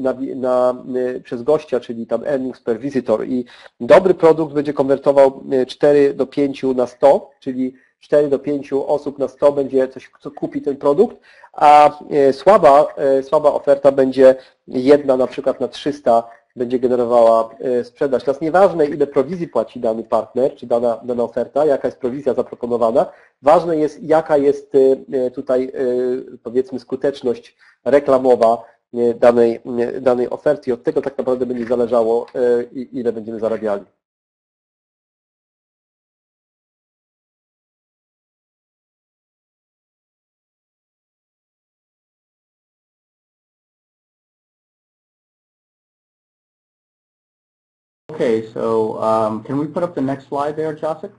przez gościa, czyli tam earnings per visitor, i dobry produkt będzie konwertował 4 do 5 na 100, czyli 4 do 5 osób na 100 będzie coś, co kupi ten produkt, a słaba oferta będzie 1 na przykład na 300 będzie generowała sprzedaż. Teraz nieważne, ile prowizji płaci dany partner, czy dana oferta, jaka jest prowizja zaproponowana, ważne jest, jaka jest tutaj, powiedzmy, skuteczność reklamowa danej oferty, i od tego tak naprawdę będzie zależało, ile będziemy zarabiali. Okay, so can we put up the next slide there, Jacek?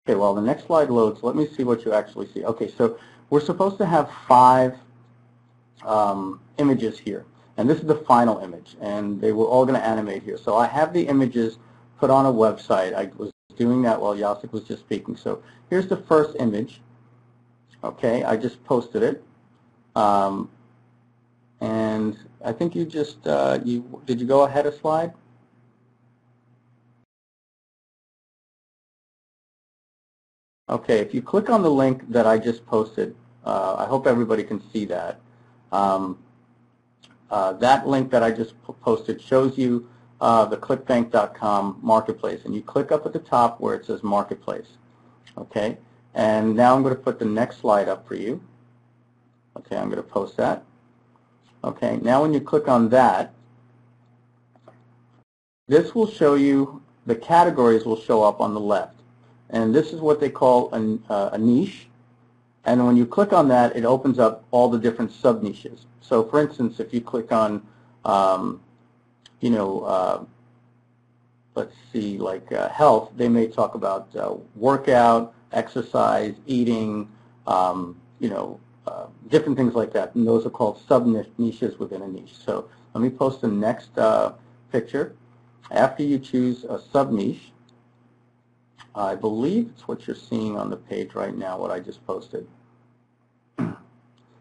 Okay, well, the next slide loads. Let me see what you actually see. Okay, so we're supposed to have 5 images here, and this is the final image, and they were all going to animate here. So I have the images put on a website. I was doing that while Jacek was just speaking. So here's the first image. Okay, I just posted it, and I think you just did you go ahead a slide? Okay, if you click on the link that I just posted, I hope everybody can see that. That link that I just posted shows you the clickbank.com marketplace, and you click up at the top where it says marketplace. Okay, and now I'm going to put the next slide up for you. Okay, I'm going to post that. Okay, now when you click on that, this will show you the categories will show up on the left. And this is what they call a niche. And when you click on that, it opens up all the different sub-niches. So for instance, if you click on, let's see, like health, they may talk about workout, exercise, eating, different things like that. And those are called sub-niches within a niche. So let me post the next picture. After you choose a sub-niche, I believe it's what you're seeing on the page right now, what I just posted.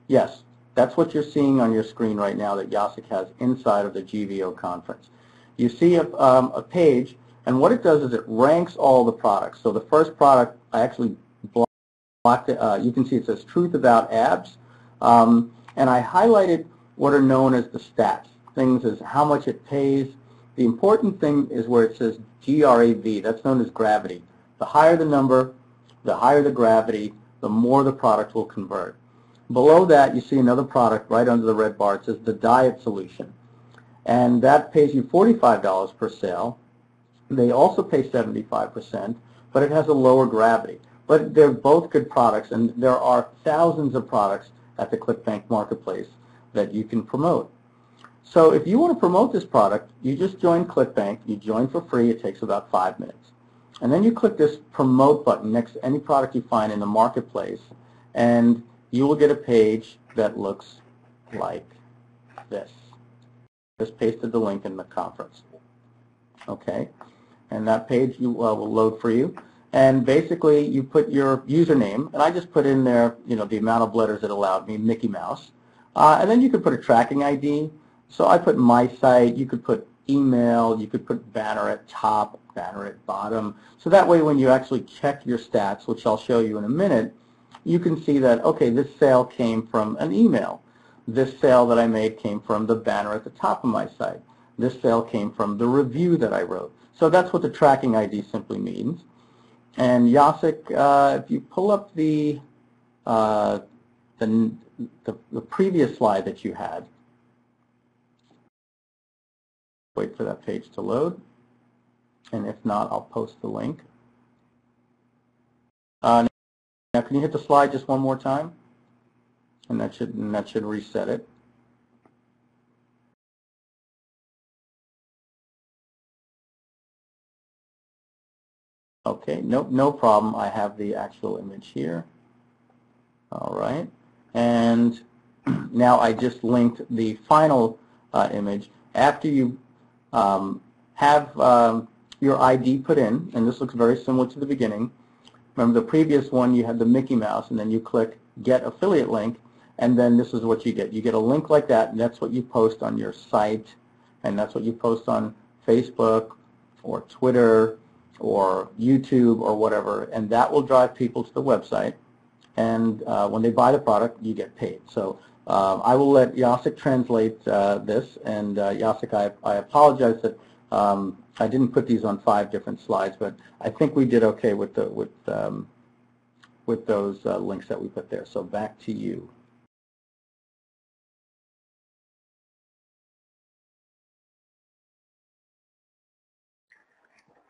Yes, that's what you're seeing on your screen right now that Jacek has inside of the GVO conference. You see a page, and what it does is it ranks all the products. So the first product, I actually blocked it. You can see it says Truth About Abs, and I highlighted what are known as the stats. Things as how much it pays. The important thing is where it says GRAV, that's known as gravity. The higher the number, the higher the gravity, the more the product will convert. Below that, you see another product right under the red bar. It says the diet solution. And that pays you $45 per sale. They also pay 75%, but it has a lower gravity. But they're both good products, and there are thousands of products at the ClickBank Marketplace that you can promote. So if you want to promote this product, you just join ClickBank. You join for free. It takes about 5 minutes. And then you click this promote button next to any product you find in the marketplace, and you will get a page that looks like this. Just pasted the link in the conference. Okay, and that page will load for you. And basically, you put your username, and I just put in there, the amount of letters it allowed me, Mickey Mouse. And then you could put a tracking ID. So I put my site. You could put email. You could put banner at top, banner at bottom. So that way, when you actually check your stats, which I'll show you in a minute, you can see that, okay, this sale came from an email. This sale that I made came from the banner at the top of my site. This sale came from the review that I wrote. So that's what the tracking ID simply means. And Jacek, if you pull up the previous slide that you had, wait for that page to load. And if not, I'll post the link. Now, can you hit the slide just one more time? And that should reset it. Okay, no problem. I have the actual image here. All right. And now I just linked the final image. After you have your ID put in, and this looks very similar to the beginning. Remember the previous one, you had the Mickey Mouse, and then you click Get Affiliate Link, and then this is what you get. You get a link like that, and that's what you post on your site, and that's what you post on Facebook or Twitter or YouTube or whatever, and that will drive people to the website, and when they buy the product, you get paid. So I will let Jacek translate this, and Jacek, I apologize that I didn't put these on 5 different slides, but I think we did okay with those links that we put there. So back to you.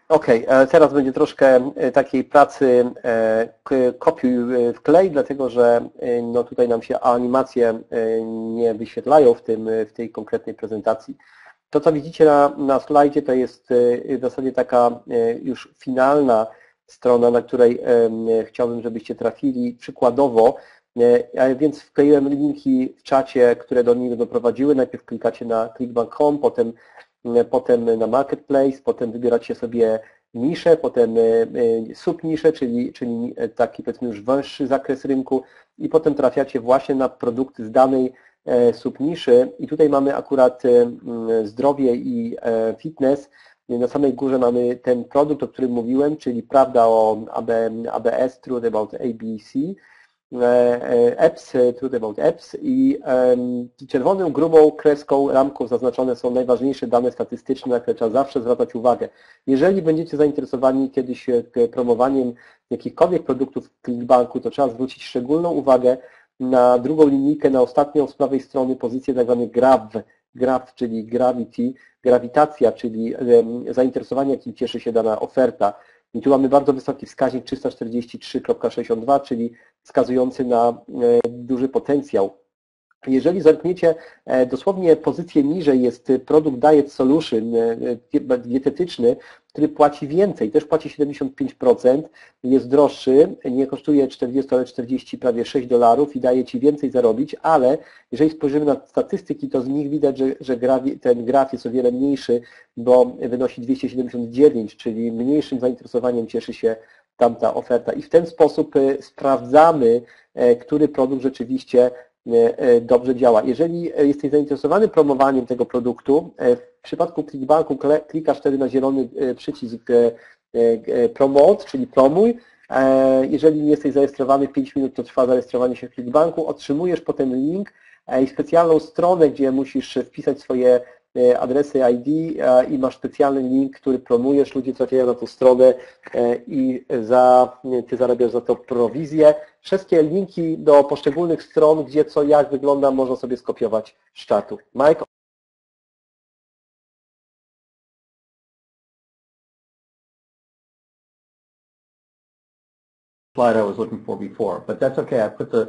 Okej, teraz będzie troszkę takiej pracy kopiuj wklej, dlatego że tutaj nam się animacje nie wyświetlają w tej konkretnej prezentacji. To, co widzicie na slajdzie, to jest w zasadzie taka już finalna strona, na której chciałbym, żebyście trafili przykładowo, więc wkleiłem linki w czacie, które do niego doprowadziły. Najpierw klikacie na clickbank.com, potem na Marketplace, potem wybieracie sobie niszę, potem subniszę, czyli taki powiedzmy już węższy zakres rynku i potem trafiacie właśnie na produkty z danej subniszy i tutaj mamy akurat zdrowie i fitness. Na samej górze mamy ten produkt, o którym mówiłem, czyli prawda o ABS, Truth About ABC, apps, Truth About Apps i czerwoną, grubą kreską, ramką zaznaczone są najważniejsze dane statystyczne, na które trzeba zawsze zwracać uwagę. Jeżeli będziecie zainteresowani kiedyś promowaniem jakichkolwiek produktów w ClickBanku, to trzeba zwrócić szczególną uwagę na drugą linijkę, na ostatnią z prawej strony pozycję tak zwany grab, graft, czyli gravity, grawitacja, czyli zainteresowanie, jakim cieszy się dana oferta. I tu mamy bardzo wysoki wskaźnik 343,62, czyli wskazujący na duży potencjał. Jeżeli zerkniecie dosłownie pozycję niżej, jest produkt Diet Solution dietetyczny, który płaci więcej, też płaci 75%, jest droższy, nie kosztuje 40, ale 40, prawie $6 i daje Ci więcej zarobić, ale jeżeli spojrzymy na statystyki, to z nich widać, że ten graf jest o wiele mniejszy, bo wynosi 279, czyli mniejszym zainteresowaniem cieszy się tamta oferta. I w ten sposób sprawdzamy, który produkt rzeczywiście dobrze działa. Jeżeli jesteś zainteresowany promowaniem tego produktu, w przypadku ClickBanku klikasz wtedy na zielony przycisk Promote, czyli promuj. Jeżeli nie jesteś zarejestrowany, 5 minut to trwa zarejestrowanie się w ClickBanku, otrzymujesz potem link i specjalną stronę, gdzie musisz wpisać swoje adresy ID i masz specjalny link, który promujesz, ludzie trafiają na tą stronę i Ty zarabiasz za to prowizję. Wszystkie linki do poszczególnych stron, gdzie co, jak wygląda, można sobie skopiować z czatu. Mike? Slide I was looking for before, but that's okay. I put the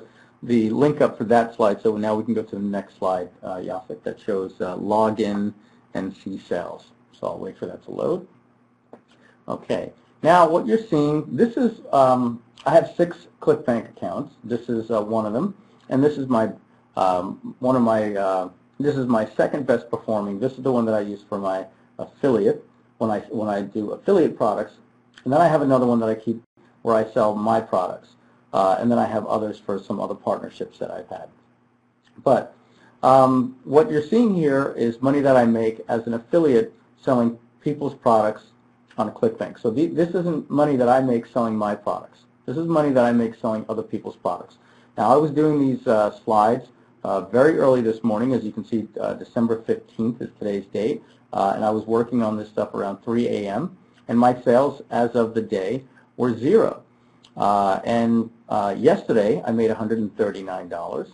link up for that slide, so now we can go to the next slide, Jacek, that shows login and see sales. So I'll wait for that to load. Okay, now what you're seeing, this is, I have 6 ClickBank accounts. This is one of them, and this is my, this is my second best performing. This is the one that I use for my affiliate, when I do affiliate products, and then I have another one that I keep where I sell my products. And then I have others for some other partnerships that I've had. But what you're seeing here is money that I make as an affiliate selling people's products on ClickBank. So this isn't money that I make selling my products. This is money that I make selling other people's products. Now, I was doing these slides very early this morning. As you can see, December 15th is today's date. And I was working on this stuff around 3 a.m. And my sales as of the day were 0. Yesterday I made $139,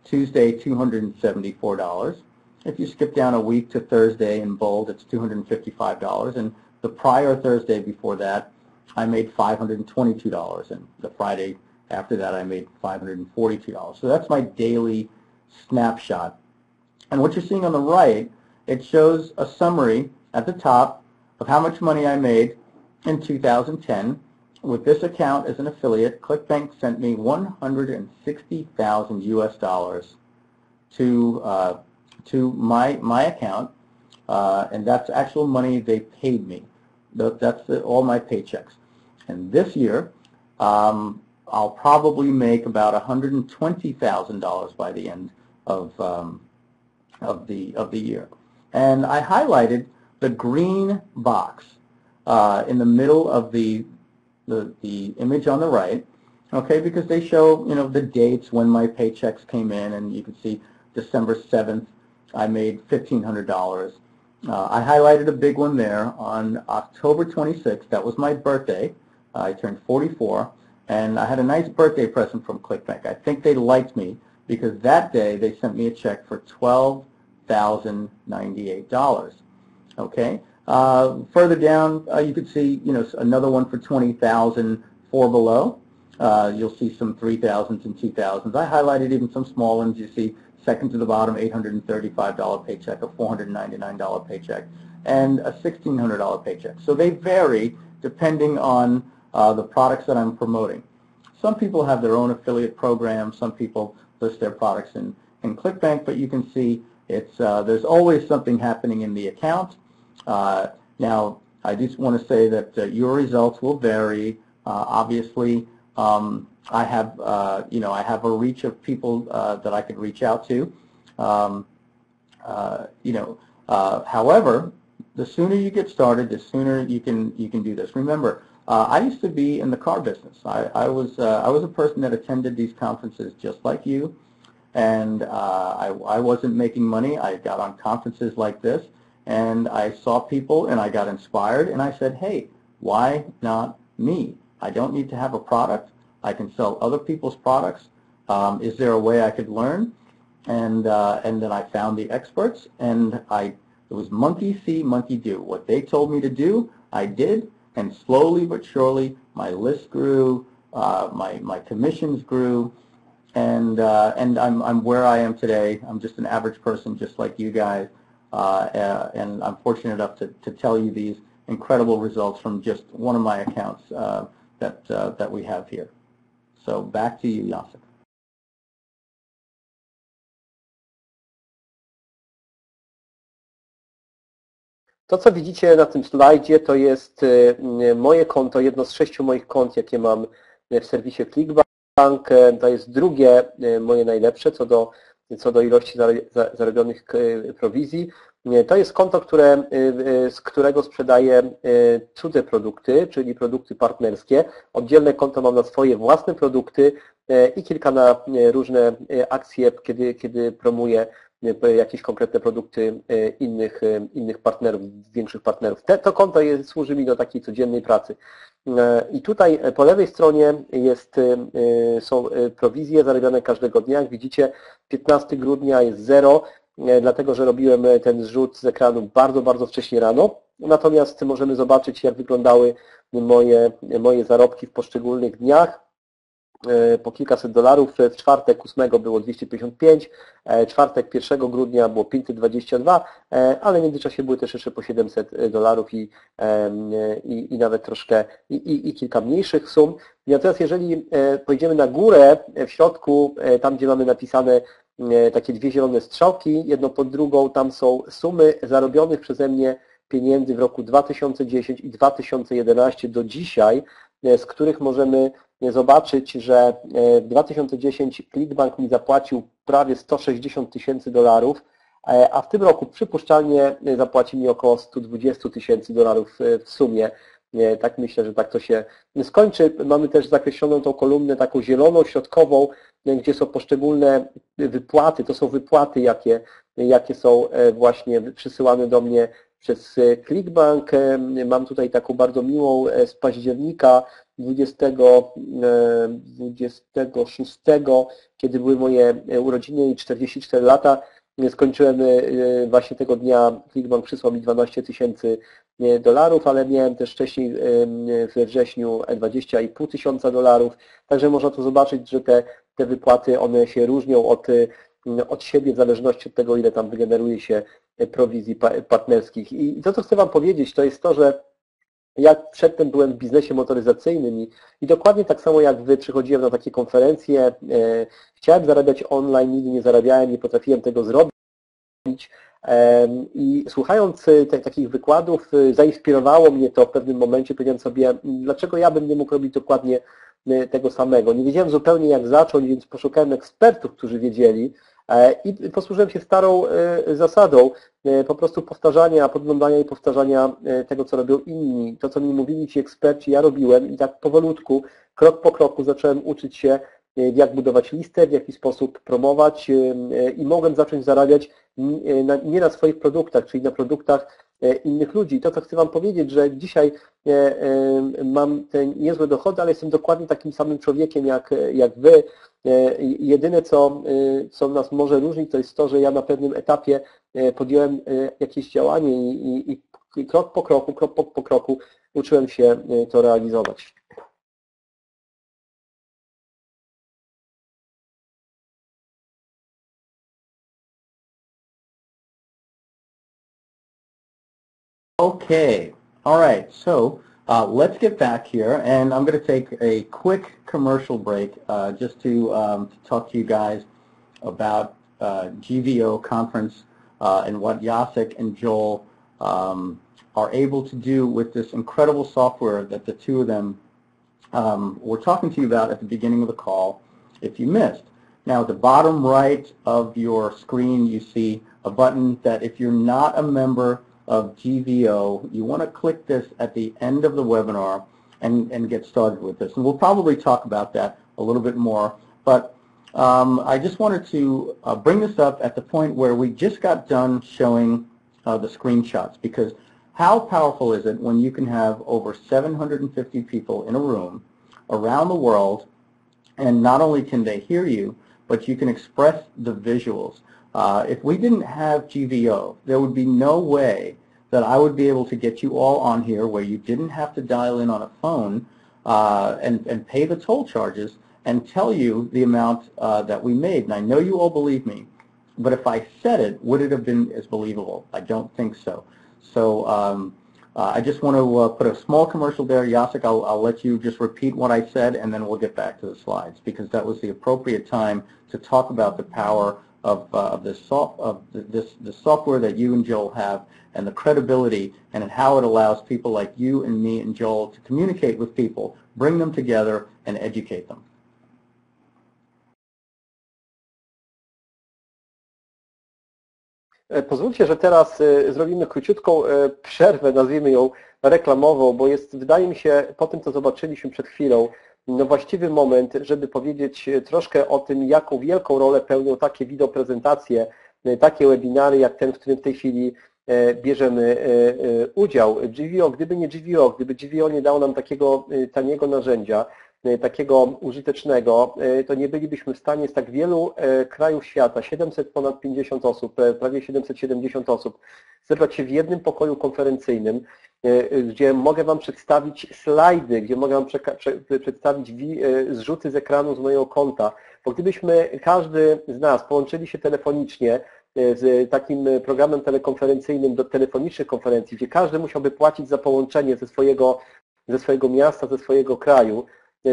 Tuesday $274. If you skip down a week to Thursday in bold, it's $255, and the prior Thursday before that I made $522, and the Friday after that I made $542. So that's my daily snapshot. And what you're seeing on the right, it shows a summary at the top of how much money I made in 2010. With this account as an affiliate, ClickBank sent me $160,000 US to my account, and that's actual money they paid me. That's all my paychecks. And this year, I'll probably make about $120,000 by the end of the year. And I highlighted the green box in the middle of the image on the right, okay, because they show, you know, the dates when my paychecks came in, and you can see December 7th I made $1,500. I highlighted a big one there on October 26th. That was my birthday. I turned 44, and I had a nice birthday present from ClickBank. I think they liked me because that day they sent me a check for $12,098. Okay. Further down, you could see, you know, another one for $20,000 for below. You'll see some 3,000s and 2,000s. I highlighted even some small ones. You see, second to the bottom, $835 paycheck, a $499 paycheck, and a $1,600 paycheck. So they vary depending on the products that I'm promoting. Some people have their own affiliate program. Some people list their products in ClickBank, but you can see it's there's always something happening in the account. Now, I just want to say that your results will vary. Obviously, I have, you know, I have a reach of people that I could reach out to. You know, however, the sooner you get started, the sooner you can do this. Remember, I used to be in the car business. I was a person that attended these conferences just like you, and I wasn't making money. I got on conferences like this, and I saw people, and I got inspired, and I said, hey, why not me? I don't need to have a product. I can sell other people's products. Is there a way I could learn? and then I found the experts, and it was monkey see, monkey do. What they told me to do, I did, and slowly but surely my list grew, my commissions grew, and I'm where I am today. I'm just an average person, just like you guys, and I'm fortunate enough to tell you these incredible results from just one of my accounts that we have here. So back to you, Jacek. To, co widzicie na tym slajdzie, to jest moje konto, jedno z 6 moich kont, jakie mam w serwisie Clickbank. To jest drugie moje najlepsze co do ilości zarobionych prowizji. To jest konto, z którego sprzedaję cudze produkty, czyli produkty partnerskie. Oddzielne konto mam na swoje własne produkty i kilka na różne akcje, kiedy promuję jakieś konkretne produkty innych partnerów, większych partnerów. To konto służy mi do takiej codziennej pracy. I tutaj po lewej stronie są prowizje zarabiane każdego dnia. Jak widzicie, 15 grudnia jest 0, dlatego że robiłem ten zrzut z ekranu bardzo, bardzo wcześnie rano. Natomiast możemy zobaczyć, jak wyglądały moje zarobki w poszczególnych dniach. Po kilkaset dolarów. W czwartek 8 było 255, czwartek 1 grudnia było 522, ale w międzyczasie były też jeszcze po 700 dolarów i nawet troszkę i kilka mniejszych sum. Natomiast jeżeli pojedziemy na górę, w środku, tam gdzie mamy napisane takie dwie zielone strzałki, jedno pod drugą, tam są sumy zarobionych przeze mnie pieniędzy w roku 2010 i 2011 do dzisiaj, z których możemy zobaczyć, że w 2010 Clickbank mi zapłacił prawie 160 tysięcy dolarów, a w tym roku przypuszczalnie zapłaci mi około 120 tysięcy dolarów w sumie. Tak myślę, że tak to się skończy. Mamy też zakreśloną tą kolumnę taką zieloną, środkową, gdzie są poszczególne wypłaty. To są wypłaty, jakie są właśnie przysyłane do mnie przez Clickbank. Mam tutaj taką bardzo miłą z października 26, kiedy były moje urodziny i 44 lata. Skończyłem właśnie tego dnia, Clickbank przysłał mi 12 tysięcy dolarów, ale miałem też wcześniej we wrześniu 20,5 tysiąca dolarów. Także można tu zobaczyć, że te wypłaty, one się różnią od siebie w zależności od tego, ile tam wygeneruje się prowizji partnerskich. I to, co chcę Wam powiedzieć, to jest to, że ja przedtem byłem w biznesie motoryzacyjnym i dokładnie tak samo jak Wy przychodziłem na takie konferencje, chciałem zarabiać online, nigdy nie zarabiałem, nie potrafiłem tego zrobić i słuchając takich wykładów zainspirowało mnie to w pewnym momencie, powiedziałem sobie, dlaczego ja bym nie mógł robić dokładnie tego samego. Nie wiedziałem zupełnie jak zacząć, więc poszukałem ekspertów, którzy wiedzieli i posłużyłem się starą zasadą po prostu powtarzania, podglądania i powtarzania tego, co robią inni. To, co mi mówili ci eksperci, ja robiłem i tak powolutku, krok po kroku zacząłem uczyć się, jak budować listę, w jaki sposób promować i mogłem zacząć zarabiać nie na swoich produktach, czyli na produktach innych ludzi. To, co chcę Wam powiedzieć, że dzisiaj mam te niezłe dochody, ale jestem dokładnie takim samym człowiekiem jak Wy. Jedyne, co nas może różnić, to jest to, że ja na pewnym etapie podjąłem jakieś działanie i krok po kroku uczyłem się to realizować. Okay, all right, so let's get back here, and I'm going to take a quick commercial break just to talk to you guys about GVO conference and what Jacek and Joel are able to do with this incredible software that the two of them were talking to you about at the beginning of the call if you missed. Now at the bottom right of your screen you see a button that if you're not a member of GVO, you want to click this at the end of the webinar and get started with this. And we'll probably talk about that a little bit more, but I just wanted to bring this up at the point where we just got done showing the screenshots, because how powerful is it when you can have over 750 people in a room around the world, and not only can they hear you, but you can express the visuals. If we didn't have GVO, there would be no way that I would be able to get you all on here where you didn't have to dial in on a phone and pay the toll charges and tell you the amount that we made. And I know you all believe me, but if I said it, would it have been as believable? I don't think so. So I just want to put a small commercial there. Jacek, I'll let you just repeat what I said, and then we'll get back to the slides, because that was the appropriate time to talk about the power of this software that you and Joel have, and the credibility, and how it allows people like you and me and Joel to communicate with people, bring them together, and educate them. Pozwólcie, że teraz zrobimy króciutką przerwę, nazwijmy ją reklamową, bo jest, wydaje mi się, po tym, co zobaczyliśmy przed chwilą, no właściwy moment, żeby powiedzieć troszkę o tym, jaką wielką rolę pełnią takie wideoprezentacje, takie webinary, jak ten, w którym w tej chwili bierzemy udział. GVO, gdyby nie GVO, gdyby GVO nie dało nam takiego taniego narzędzia, takiego użytecznego, to nie bylibyśmy w stanie z tak wielu krajów świata, 700 ponad 50 osób, prawie 770 osób, zebrać się w jednym pokoju konferencyjnym, gdzie mogę Wam przedstawić slajdy, gdzie mogę Wam przedstawić zrzuty z ekranu z mojego konta, bo gdybyśmy każdy z nas połączyli się telefonicznie z takim programem telekonferencyjnym do telefonicznych konferencji, gdzie każdy musiałby płacić za połączenie ze swojego miasta, ze swojego kraju,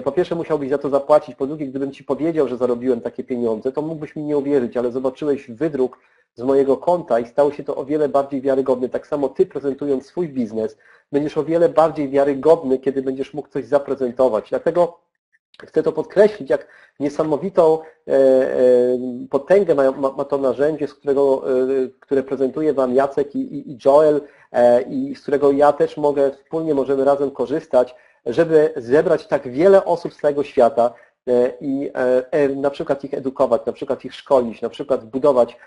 po pierwsze musiałbyś za to zapłacić, po drugie, gdybym Ci powiedział, że zarobiłem takie pieniądze, to mógłbyś mi nie uwierzyć, ale zobaczyłeś wydruk z mojego konta i stało się to o wiele bardziej wiarygodne. Tak samo Ty, prezentując swój biznes, będziesz o wiele bardziej wiarygodny, kiedy będziesz mógł coś zaprezentować. Dlatego chcę to podkreślić, jak niesamowitą potęgę ma to narzędzie, które prezentuje Wam Jacek i Joel, i z którego ja też możemy razem korzystać, żeby zebrać tak wiele osób z całego świata i na przykład ich edukować, na przykład ich szkolić, na przykład budować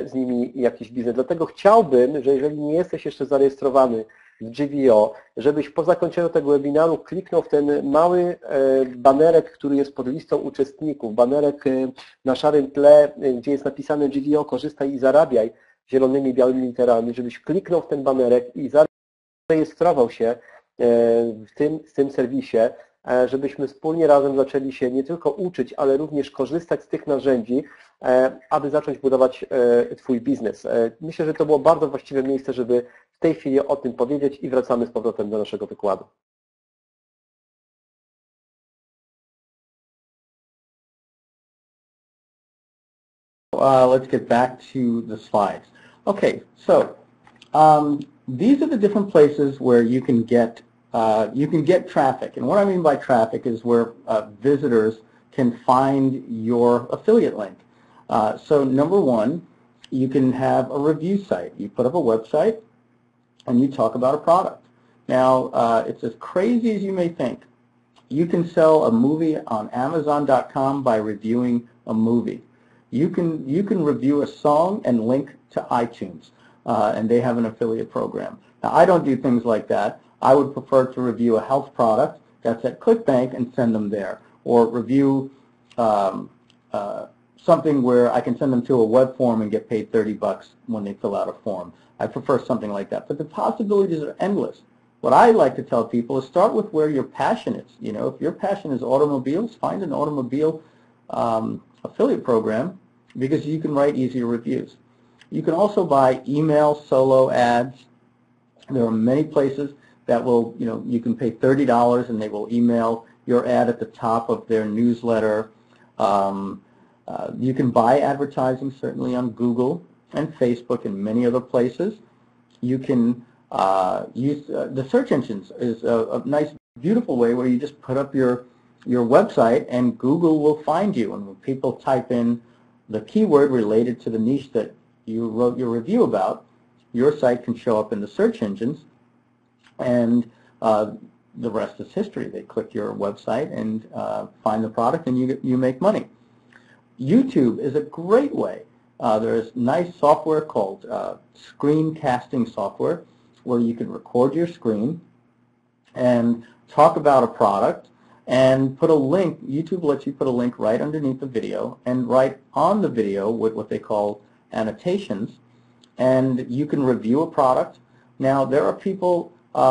z nimi jakiś biznes. Dlatego chciałbym, że jeżeli nie jesteś jeszcze zarejestrowany w GVO, żebyś po zakończeniu tego webinaru kliknął w ten mały banerek, który jest pod listą uczestników, banerek na szarym tle, gdzie jest napisane GVO, korzystaj i zarabiaj zielonymi i białymi literami, żebyś kliknął w ten banerek i zarejestrował się w tym serwisie, żebyśmy wspólnie razem zaczęli się nie tylko uczyć, ale również korzystać z tych narzędzi, aby zacząć budować Twój biznes. Myślę, że to było bardzo właściwe miejsce, żeby w tej chwili o tym powiedzieć i wracamy z powrotem do naszego wykładu. Let's get back to the slides. Okay, so these are the different places where you can get traffic, and what I mean by traffic is where visitors can find your affiliate link. So number one, you can have a review site. You put up a website and you talk about a product. Now, it's as crazy as you may think. You can sell a movie on Amazon.com by reviewing a movie. You can review a song and link to iTunes, and they have an affiliate program. Now, I don't do things like that. I would prefer to review a health product that's at ClickBank and send them there, or review something where I can send them to a web form and get paid $30 when they fill out a form. I prefer something like that. But the possibilities are endless. What I like to tell people is start with where your passion is. You know, if your passion is automobiles, find an automobile affiliate program, because you can write easier reviews. You can also buy email solo ads. There are many places that will, you can pay $30 and they will email your ad at the top of their newsletter. You can buy advertising certainly on Google and Facebook and many other places. You can use the search engines is a nice, beautiful way where you just put up your website and Google will find you. And when people type in the keyword related to the niche that you wrote your review about, your site can show up in the search engines, and the rest is history. They click your website and find the product, and you make money. YouTube is a great way. There's nice software called screencasting software where you can record your screen and talk about a product and put a link. YouTube lets you put a link right underneath the video and right on the video with what they call annotations, and you can review a product. Now there are people,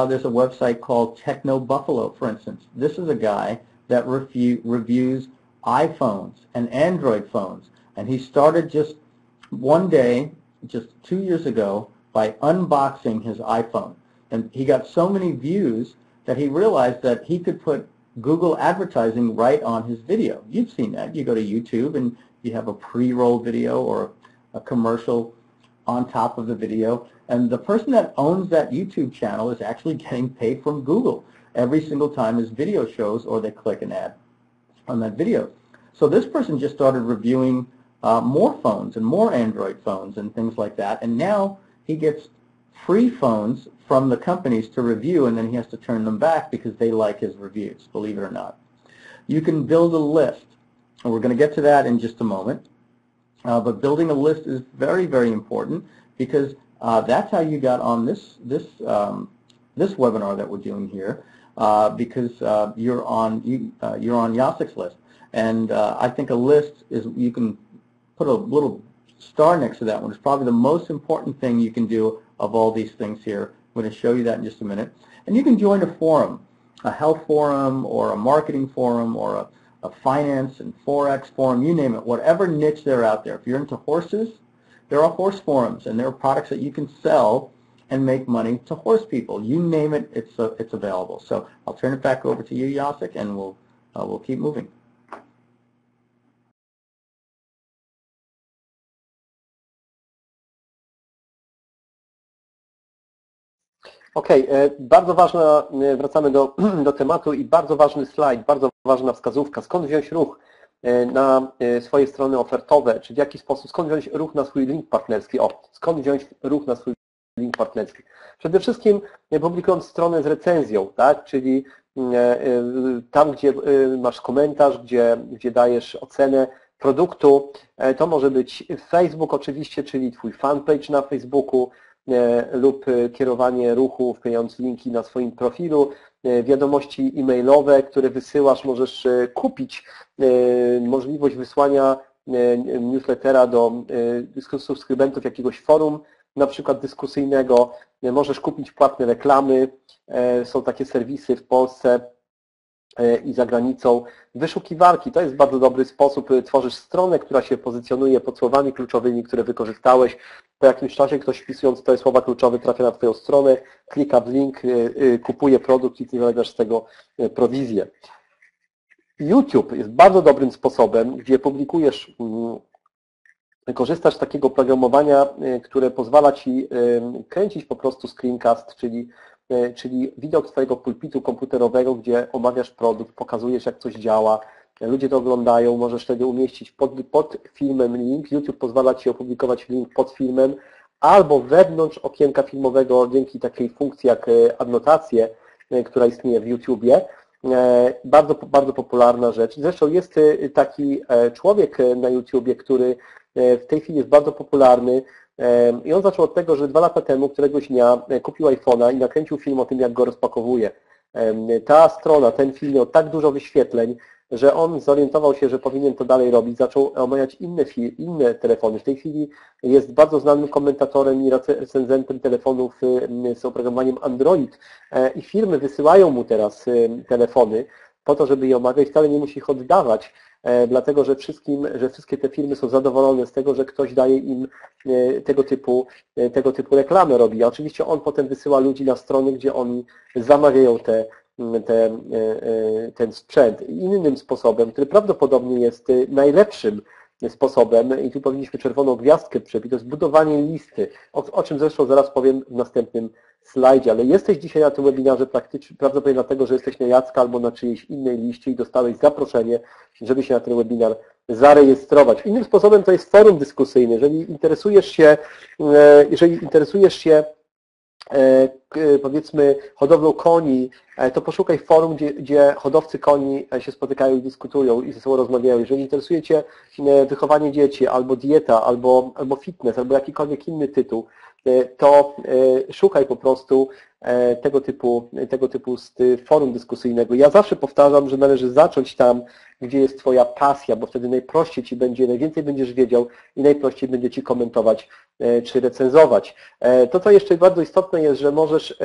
there's a website called Techno Buffalo, for instance. This is a guy that reviews iPhones and Android phones, and he started just one day, just 2 years ago, by unboxing his iPhone. And he got so many views that he realized that he could put Google advertising right on his video. You've seen that. You go to YouTube and you have a pre-roll video or a commercial on top of the video, and the person that owns that YouTube channel is actually getting paid from Google every single time his video shows or they click an ad on that video. So this person just started reviewing more phones and more Android phones and things like that, and now he gets free phones from the companies to review, and then he has to turn them back because they like his reviews, believe it or not. You can build a list, and we're going to get to that in just a moment. But building a list is very, very important because that's how you got on this webinar that we're doing here, because you're on Jasek's list, and I think a list is, you can put a little star next to that one. It's probably the most important thing you can do of all these things here. I'm going to show you that in just a minute. And you can join a forum, a health forum or a marketing forum or a finance and Forex forum, you name it, whatever niche they're out there. If you're into horses, there are horse forums, and there are products that you can sell and make money to horse people. You name it, it's available. So I'll turn it back over to you, Jasek, and we'll keep moving. Okej, bardzo ważna, wracamy do tematu i bardzo ważny slajd, bardzo ważna wskazówka. Skąd wziąć ruch na swoje strony ofertowe, czy w jaki sposób, skąd wziąć ruch na swój link partnerski? Skąd wziąć ruch na swój link partnerski? Przede wszystkim publikując stronę z recenzją, tak? Czyli tam, gdzie masz komentarz, gdzie dajesz ocenę produktu. To może być Facebook oczywiście, czyli Twój fanpage na Facebooku, lub kierowanie ruchu, wklejając linki na swoim profilu, wiadomości e-mailowe, które wysyłasz, możesz kupić możliwość wysłania newslettera do subskrybentów jakiegoś forum, na przykład dyskusyjnego, możesz kupić płatne reklamy, są takie serwisy w Polsce i za granicą. Wyszukiwarki, to jest bardzo dobry sposób, tworzysz stronę, która się pozycjonuje pod słowami kluczowymi, które wykorzystałeś. Po jakimś czasie ktoś wpisując te słowa kluczowe trafia na Twoją stronę, klika w link, kupuje produkt i Ty zarabiasz z tego prowizję. YouTube jest bardzo dobrym sposobem, gdzie publikujesz, korzystasz z takiego programowania, które pozwala Ci kręcić po prostu screencast, czyli widok Twojego pulpitu komputerowego, gdzie omawiasz produkt, pokazujesz, jak coś działa, ludzie to oglądają, możesz wtedy umieścić pod filmem link. YouTube pozwala Ci opublikować link pod filmem albo wewnątrz okienka filmowego dzięki takiej funkcji jak adnotacje, która istnieje w YouTubie. Bardzo, bardzo popularna rzecz. Zresztą jest taki człowiek na YouTubie, który w tej chwili jest bardzo popularny. I on zaczął od tego, że 2 lata temu, któregoś dnia kupił iPhone'a i nakręcił film o tym, jak go rozpakowuje. Ta strona, ten film miał tak dużo wyświetleń, że on zorientował się, że powinien to dalej robić. Zaczął omawiać inne telefony. W tej chwili jest bardzo znanym komentatorem i recenzentem telefonów z oprogramowaniem Android i firmy wysyłają mu teraz telefony po to, żeby je omawiać. Wcale nie musi ich oddawać, dlatego że wszystkie te firmy są zadowolone z tego, że ktoś daje im tego typu reklamę robi. A oczywiście on potem wysyła ludzi na strony, gdzie oni zamawiają ten sprzęt. Innym sposobem, który prawdopodobnie jest najlepszym sposobem, i tu powinniśmy czerwoną gwiazdkę przybić, to jest budowanie listy, o czym zresztą zaraz powiem w następnym slajdzie, ale jesteś dzisiaj na tym webinarze prawdopodobnie dlatego, że jesteś na Jacka albo na czyjejś innej liście i dostałeś zaproszenie, żeby się na ten webinar zarejestrować. Innym sposobem to jest forum dyskusyjne. Jeżeli interesujesz się powiedzmy hodowlą koni, to poszukaj forum, gdzie hodowcy koni się spotykają i dyskutują i ze sobą rozmawiają. Jeżeli interesuje Cię wychowanie dzieci, albo dieta, albo fitness, albo jakikolwiek inny tytuł, to szukaj po prostu tego typu forum dyskusyjnego. Ja zawsze powtarzam, że należy zacząć tam, gdzie jest Twoja pasja, bo wtedy najprościej Ci będzie, najwięcej będziesz wiedział i najprościej będzie Ci komentować czy recenzować. To, co jeszcze bardzo istotne jest, że możesz,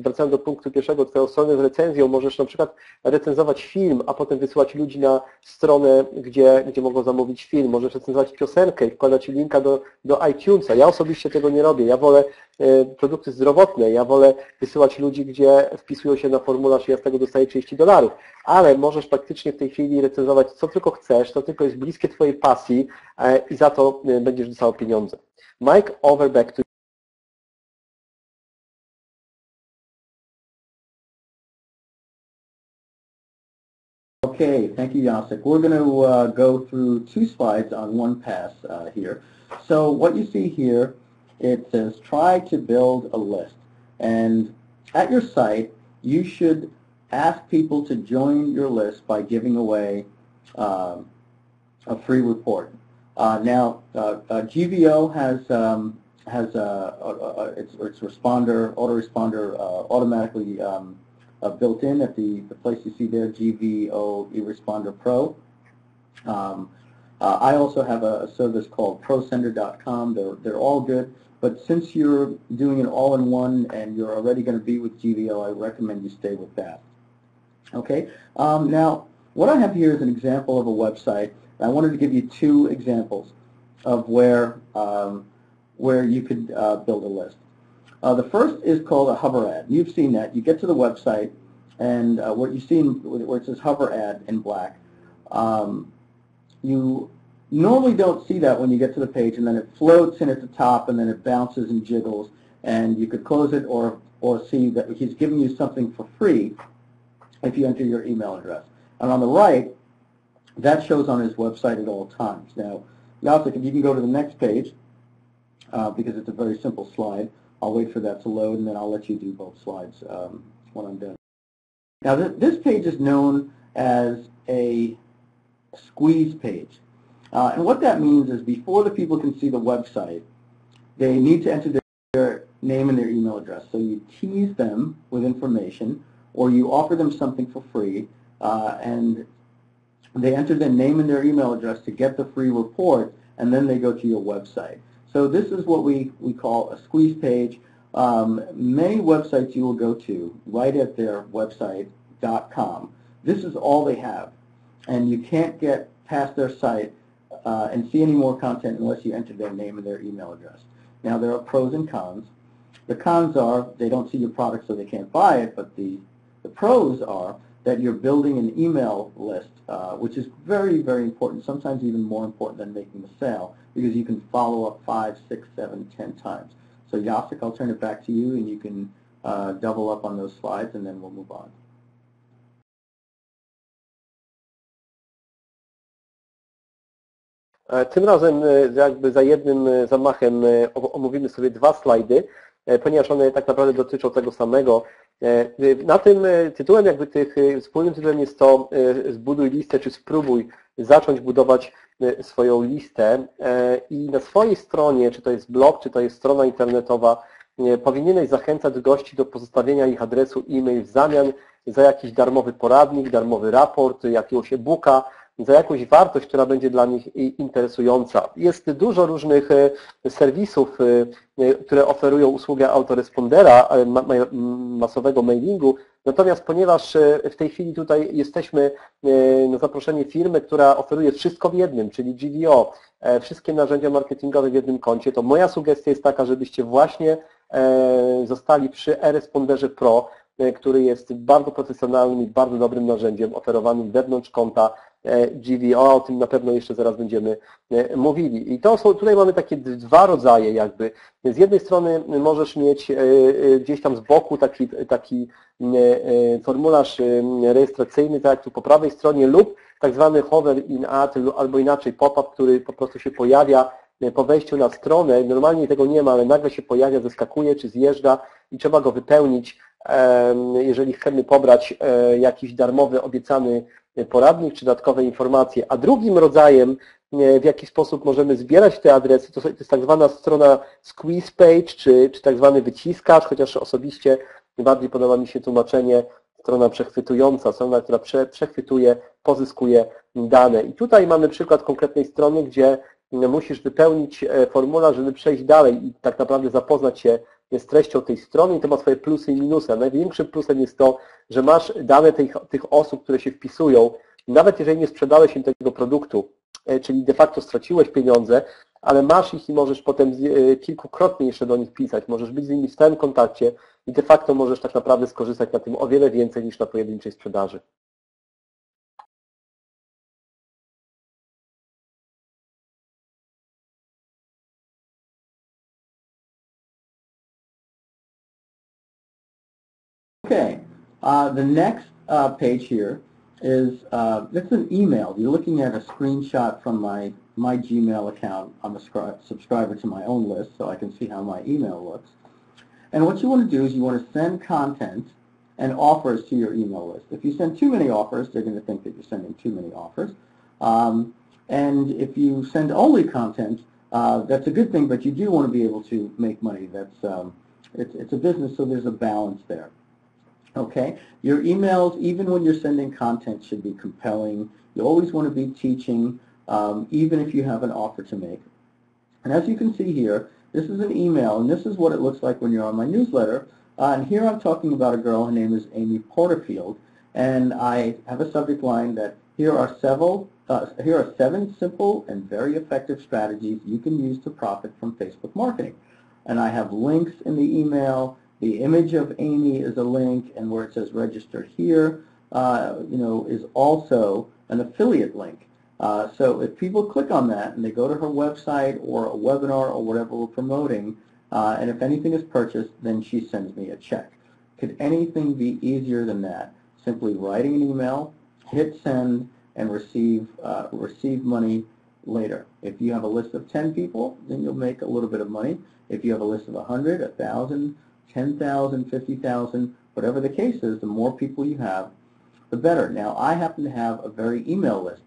wracając do punktu pierwszego, Twoją stronę z recenzją, możesz na przykład recenzować film, a potem wysyłać ludzi na stronę, gdzie mogą zamówić film. Możesz recenzować piosenkę i wkładać linka do iTunesa. Ja osobiście tego nie robię. Ja wolę produkty zdrowotne. Ja wolę wysyłać ludzi, gdzie wpisują się na formularz i ja z tego dostaję $30. Ale możesz praktycznie w tej chwili recenzować co tylko chcesz, co tylko jest bliskie Twojej pasji i za to będziesz dostał pieniądze. Mike, over back to you. Okay, thank you, Jacek. We're going to go through 2 slides on one pass here. So what you see here, it says try to build a list. And at your site, you should ask people to join your list by giving away a free report. Now, GVO has its responder, autoresponder automatically built in at the place you see there, GVO eResponder Pro. I also have a service called prosender.com. They're all good, but since you're doing it all in one and you're already going to be with GVO, I recommend you stay with that. Okay. Now, what I have here is an example of a website. I wanted to give you 2 examples of where you could build a list. The first is called a hover ad. You've seen that. You get to the website, and what you see where it says hover ad in black, you normally don't see that when you get to the page, and then it floats in at the top, and then it bounces and jiggles, and you could close it or see that he's giving you something for free if you enter your email address. And on the right, that shows on his website at all times. Now, Jacek, if you can go to the next page, because it's a very simple slide. I'll wait for that to load, and then I'll let you do both slides when I'm done. Now, this page is known as a squeeze page. And what that means is before the people can see the website, they need to enter their name and their email address. So you tease them with information, or you offer them something for free, and they enter their name and their email address to get the free report, and then they go to your website. So this is what we call a squeeze page. Many websites you will go to right at their website.com. This is all they have, and you can't get past their site and see any more content unless you enter their name and their email address. Now, there are pros and cons. The cons are they don't see your product so they can't buy it, but the pros are that you're building an email list, which is very, very important, sometimes even more important than making the sale, because you can follow up 5, 6, 7, 10 times. So Jacek, I'll turn it back to you, and you can double up on those slides, and then we'll move on. Tym razem jakby za jednym zamachem omówimy sobie 2 slajdy, ponieważ one tak naprawdę dotyczą tego samego. Na tym tytułem, jakby wspólnym tytułem jest to zbuduj listę, czy spróbuj zacząć budować swoją listę i na swojej stronie, czy to jest blog, czy to jest strona internetowa, powinieneś zachęcać gości do pozostawienia ich adresu e-mail w zamian za jakiś darmowy poradnik, darmowy raport, jakiegoś e-booka, za jakąś wartość, która będzie dla nich interesująca. Jest dużo różnych serwisów, które oferują usługę autorespondera, masowego mailingu, natomiast ponieważ w tej chwili tutaj jesteśmy na zaproszenie firmy, która oferuje wszystko w jednym, czyli GVO, wszystkie narzędzia marketingowe w jednym koncie, to moja sugestia jest taka, żebyście właśnie zostali przy eResponderze Pro, który jest bardzo profesjonalnym i bardzo dobrym narzędziem oferowanym wewnątrz konta GVO, o tym na pewno jeszcze zaraz będziemy mówili. I tutaj mamy takie 2 rodzaje jakby. Z jednej strony możesz mieć gdzieś tam z boku taki formularz rejestracyjny, tak jak tu po prawej stronie, lub tak zwany hover in ad, albo inaczej pop-up, który po prostu się pojawia po wejściu na stronę. Normalnie tego nie ma, ale nagle się pojawia, zeskakuje czy zjeżdża i trzeba go wypełnić, jeżeli chcemy pobrać jakiś darmowy, obiecany poradnik czy dodatkowe informacje. A drugim rodzajem w jaki sposób możemy zbierać te adresy. To jest tak zwana strona squeeze page, czy tak zwany wyciskacz, chociaż osobiście bardziej podoba mi się tłumaczenie strona przechwytująca, strona, która przechwytuje, pozyskuje dane. I tutaj mamy przykład konkretnej strony, gdzie musisz wypełnić formularz, żeby przejść dalej i tak naprawdę zapoznać się z treścią tej strony i to ma swoje plusy i minusy. A największym plusem jest to, że masz dane tych osób, które się wpisują, nawet jeżeli nie sprzedałeś im tego produktu, czyli de facto straciłeś pieniądze, ale masz ich i możesz potem kilkukrotnie jeszcze do nich pisać, możesz być z nimi w stałym kontakcie i de facto możesz tak naprawdę skorzystać na tym o wiele więcej niż na pojedynczej sprzedaży. Okay, the next page here is it's an email. You're looking at a screenshot from my Gmail account. I'm a subscriber to my own list, so I can see how my email looks. And what you want to do is you want to send content and offers to your email list. If you send too many offers, they're going to think that you're sending too many offers. And if you send only content, that's a good thing, but you do want to be able to make money. That's it's a business, so there's a balance there. Okay, your emails, even when you're sending content, should be compelling. You always want to be teaching, even if you have an offer to make. And as you can see here, this is an email, and this is what it looks like when you're on my newsletter. And here I'm talking about a girl. Her name is Amy Porterfield, and I have a subject line that here are 7 simple and very effective strategies you can use to profit from Facebook marketing. And I have links in the email. The image of Amy is a link, and where it says register here, is also an affiliate link. So if people click on that and they go to her website or a webinar or whatever we're promoting, and if anything is purchased, then she sends me a check. Could anything be easier than that? Simply writing an email, hit send, and receive money later. If you have a list of 10 people, then you'll make a little bit of money. If you have a list of 100, 1,000, 10,000, 50,000, whatever the case is, the more people you have, the better. Now, I happen to have a big email list,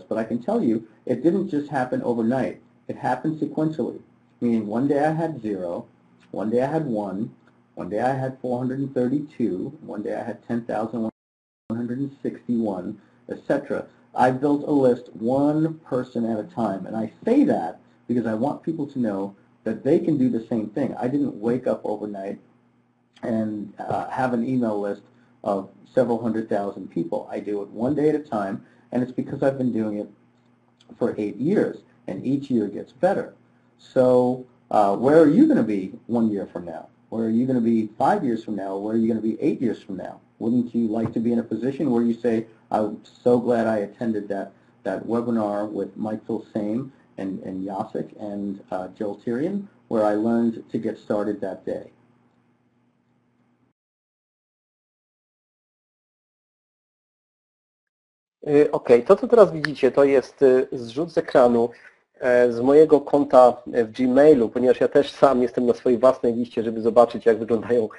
but I can tell you it didn't just happen overnight. It happened sequentially, meaning one day I had 0, one day I had 1, one day I had 432, one day I had 10,161, etc. I built a list one person at a time, and I say that because I want people to know that they can do the same thing. I didn't wake up overnight and have an email list of several 100,000 people. I do it one day at a time, and it's because I've been doing it for 8 years, and each year gets better. So where are you going to be 1 year from now? Where are you going to be 5 years from now? Where are you going to be 8 years from now? Wouldn't you like to be in a position where you say, I'm so glad I attended that webinar with Mike Filsaime and Jacek and Jill Tyrion, where I learned to get started that day. Ok, to co teraz widzicie, to jest zrzut z ekranu z mojego konta w Gmailu, ponieważ ja też sam jestem na swojej własnej liście, żeby zobaczyć, jak wyglądają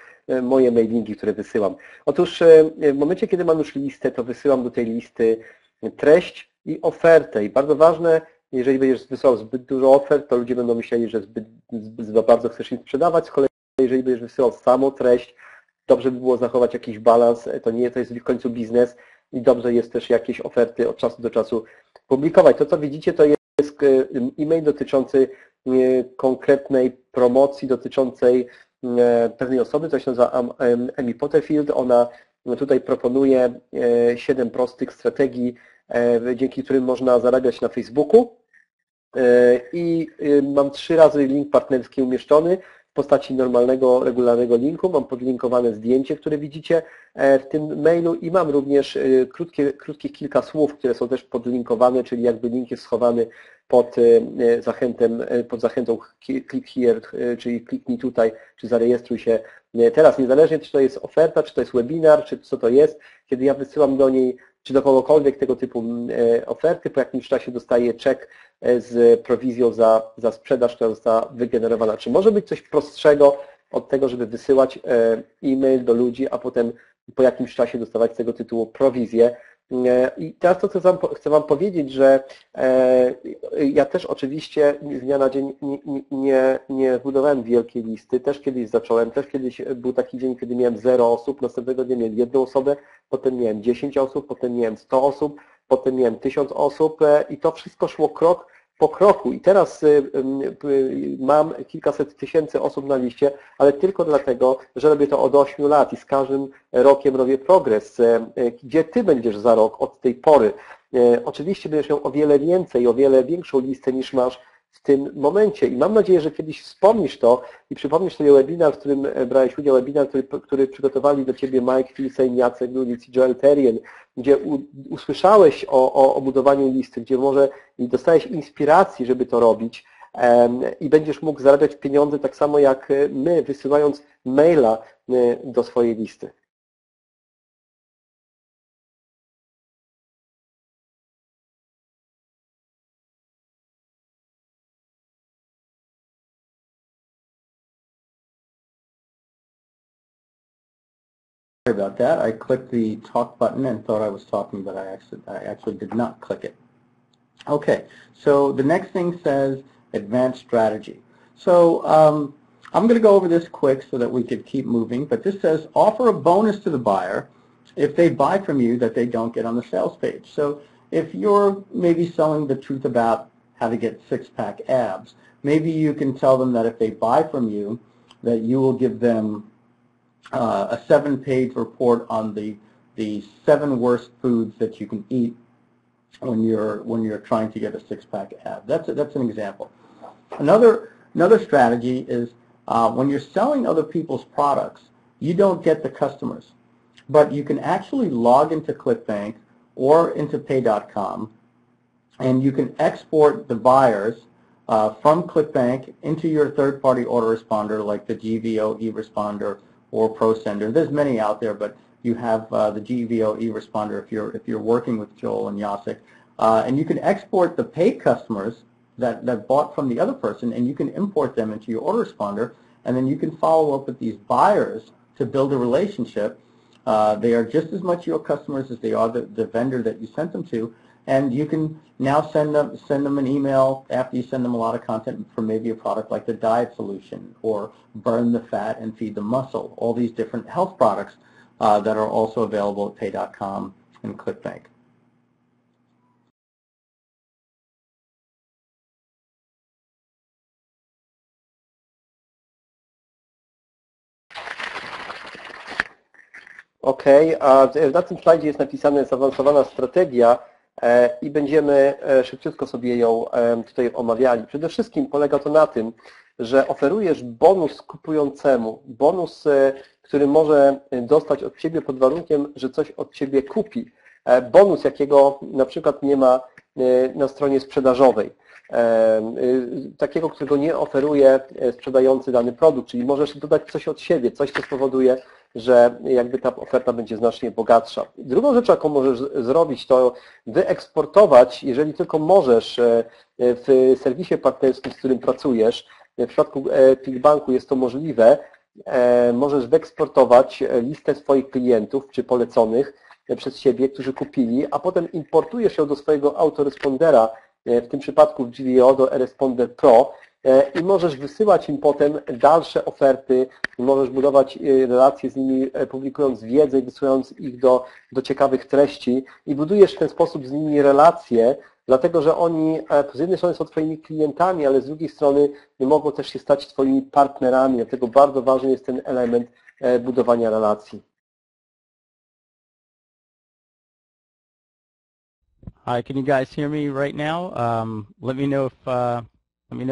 moje mailingi, które wysyłam. Otóż w momencie, kiedy mam już listę, to wysyłam do tej listy treść i ofertę. I bardzo ważne, jeżeli będziesz wysyłał zbyt dużo ofert, to ludzie będą myśleli, że zbyt bardzo chcesz im sprzedawać. Z kolei, jeżeli będziesz wysyłał samą treść, dobrze by było zachować jakiś balans. To jest w końcu biznes i dobrze jest też jakieś oferty od czasu do czasu publikować. To, co widzicie, to jest e-mail dotyczący konkretnej promocji, dotyczącej pewnej osoby, to się nazywa Amy Porterfield. Ona tutaj proponuje 7 prostych strategii, dzięki którym można zarabiać na Facebooku. I mam 3 razy link partnerski umieszczony w postaci normalnego, regularnego linku. Mam podlinkowane zdjęcie, które widzicie w tym mailu i mam również krótkich kilka słów, które są też podlinkowane, czyli jakby link jest schowany pod zachętą click here, czyli kliknij tutaj, czy zarejestruj się teraz, niezależnie czy to jest oferta, czy to jest webinar, czy co to jest. Kiedy ja wysyłam do niej, czy do kogokolwiek tego typu oferty, po jakimś czasie dostaję czek z prowizją za sprzedaż, która została wygenerowana. Czy może być coś prostszego od tego, żeby wysyłać e-mail do ludzi, a potem po jakimś czasie dostawać z tego tytułu prowizję? I teraz to, co chcę Wam powiedzieć, że ja też oczywiście z dnia na dzień nie budowałem wielkiej listy, też kiedyś zacząłem, też kiedyś był taki dzień, kiedy miałem 0 osób, następnego dnia miałem 1 osobę, potem miałem 10 osób, potem miałem 100 osób, potem miałem 1000 osób i to wszystko szło krok po kroku i teraz mam kilkaset tysięcy osób na liście, ale tylko dlatego, że robię to od 8 lat i z każdym rokiem robię progres. Gdzie Ty będziesz za rok od tej pory? Oczywiście będziesz miał o wiele więcej, o wiele większą listę niż masz w tym momencie i mam nadzieję, że kiedyś wspomnisz to i przypomnisz sobie webinar, w którym brałeś udział, webinar, który przygotowali do Ciebie Mike Filsaime, Jacek Lulic i Joel Terrien, gdzie usłyszałeś o budowaniu listy, gdzie może dostałeś inspiracji, żeby to robić i będziesz mógł zarabiać pieniądze tak samo jak my, wysyłając maila do swojej listy. Sorry about that. I clicked the talk button and thought I was talking, but I actually did not click it. Okay, so the next thing says advanced strategy. So I'm going to go over this quick so that we could keep moving, but this says offer a bonus to the buyer if they buy from you that they don't get on the sales page. So if you're maybe selling the truth about how to get six-pack abs, maybe you can tell them that if they buy from you, that you will give them a 7-page report on the 7 worst foods that you can eat when you're trying to get a six-pack ab. That's an example. Another strategy is when you're selling other people's products, you don't get the customers, but you can actually log into ClickBank or into Pay.com, and you can export the buyers from ClickBank into your third-party autoresponder like the GVO eResponder or ProSender. There's many out there, but you have the GVO eResponder if you're working with Joel and Jacek, and you can export the paid customers that bought from the other person, and you can import them into your autoresponder, and then you can follow up with these buyers to build a relationship. They are just as much your customers as they are the vendor that you sent them to, and you can now send them an email after you send them a lot of content for maybe a product like the diet solution or burn the fat and feed the muscle, all these different health products that are also available at Pay.com and ClickBank. Okej, a na tym slajdzie jest napisane zaawansowana strategia i będziemy szybciutko sobie ją tutaj omawiali. Przede wszystkim polega to na tym, że oferujesz bonus kupującemu, bonus, który może dostać od Ciebie pod warunkiem, że coś od Ciebie kupi. Bonus, jakiego na przykład nie ma na stronie sprzedażowej. Takiego, którego nie oferuje sprzedający dany produkt, czyli możesz dodać coś od siebie, coś, co spowoduje, że jakby ta oferta będzie znacznie bogatsza. Drugą rzeczą, jaką możesz zrobić, to wyeksportować, jeżeli tylko możesz, w serwisie partnerskim, z którym pracujesz, w przypadku ClickBanku jest to możliwe, możesz wyeksportować listę swoich klientów czy poleconych przez siebie, którzy kupili, a potem importujesz ją do swojego autorespondera, w tym przypadku w GVO do Responder Pro, i możesz wysyłać im potem dalsze oferty, możesz budować relacje z nimi, publikując wiedzę i wysyłając ich do ciekawych treści i budujesz w ten sposób z nimi relacje, dlatego że oni z jednej strony są Twoimi klientami, ale z drugiej strony mogą też się stać Twoimi partnerami, dlatego bardzo ważny jest ten element budowania relacji. Hi, can you guys hear me right now? Let me know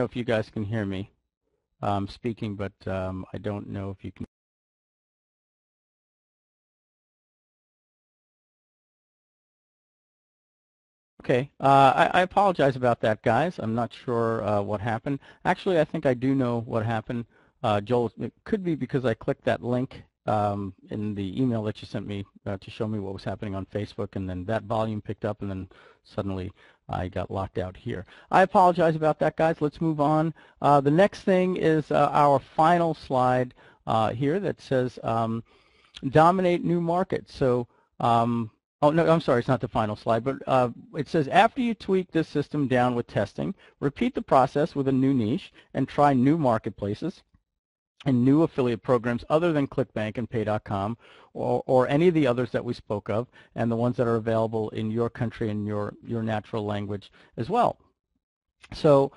if you guys can hear me. I'm speaking, but I don't know if you can. Okay, I apologize about that, guys. I'm not sure what happened. Actually, I think I do know what happened. Joel, it could be because I clicked that link in the email that you sent me to show me what was happening on Facebook, and then that volume picked up, and then suddenly I got locked out here. I apologize about that, guys. Let's move on. The next thing is our final slide here that says dominate new markets. So Oh, no, I'm sorry, it's not the final slide, but it says, after you tweak this system down with testing, repeat the process with a new niche and try new marketplaces and new affiliate programs other than ClickBank and Pay.com or any of the others that we spoke of and the ones that are available in your country and your natural language as well. So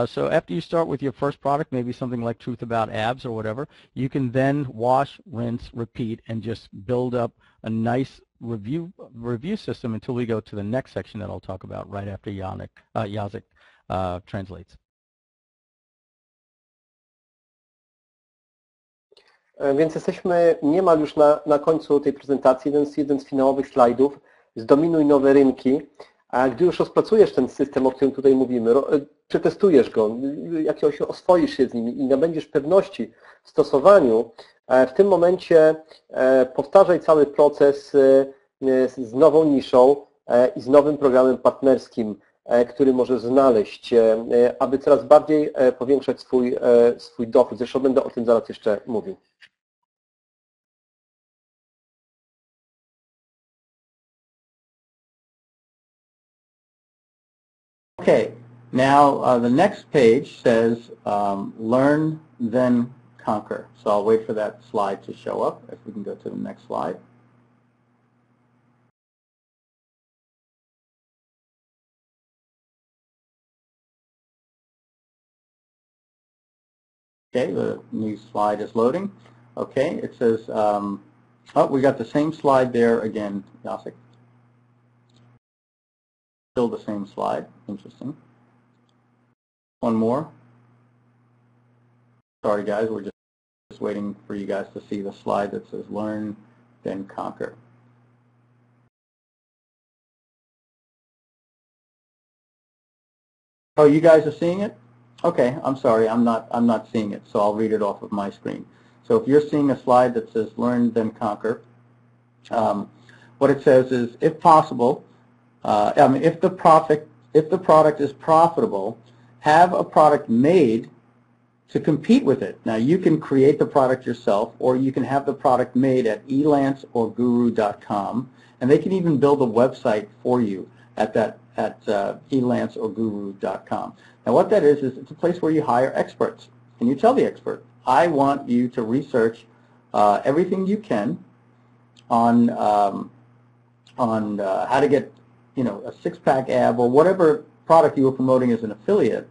so after you start with your first product, maybe something like Truth About Abs or whatever, you can then wash, rinse, repeat, and just build up a nice review system until we go to the next section that I'll talk about right after Jacek translates. Więc jesteśmy niemal już na końcu tej prezentacji. Jeden z finałowych slajdów. Zdominuj nowe rynki. A gdy już rozpracujesz ten system, o którym tutaj mówimy, przetestujesz go, jakiegoś oswoisz się z nim i nabędziesz pewności w stosowaniu, w tym momencie powtarzaj cały proces z nową niszą i z nowym programem partnerskim, który możesz znaleźć, aby coraz bardziej powiększać swój dochód. Zresztą będę o tym zaraz jeszcze mówił. Okay, now the next page says learn, then conquer. So I'll wait for that slide to show up. If we can go to the next slide. Okay, the new slide is loading. Okay, it says, oh, we got the same slide there again, Jacek. Still the same slide. Interesting. One more. Sorry, guys, we're just waiting for you guys to see the slide that says learn, then conquer. Oh, you guys are seeing it? Okay, I'm sorry, I'm not seeing it, so I'll read it off of my screen. So if you're seeing a slide that says learn, then conquer, what it says is, if possible, if the product is profitable, have a product made to compete with it. Now you can create the product yourself, or you can have the product made at elance or guru.com, and they can even build a website for you at elance or guru.com. Now what that is it's a place where you hire experts, and you tell the expert, I want you to research everything you can on how to get a six-pack ab or whatever product you were promoting as an affiliate,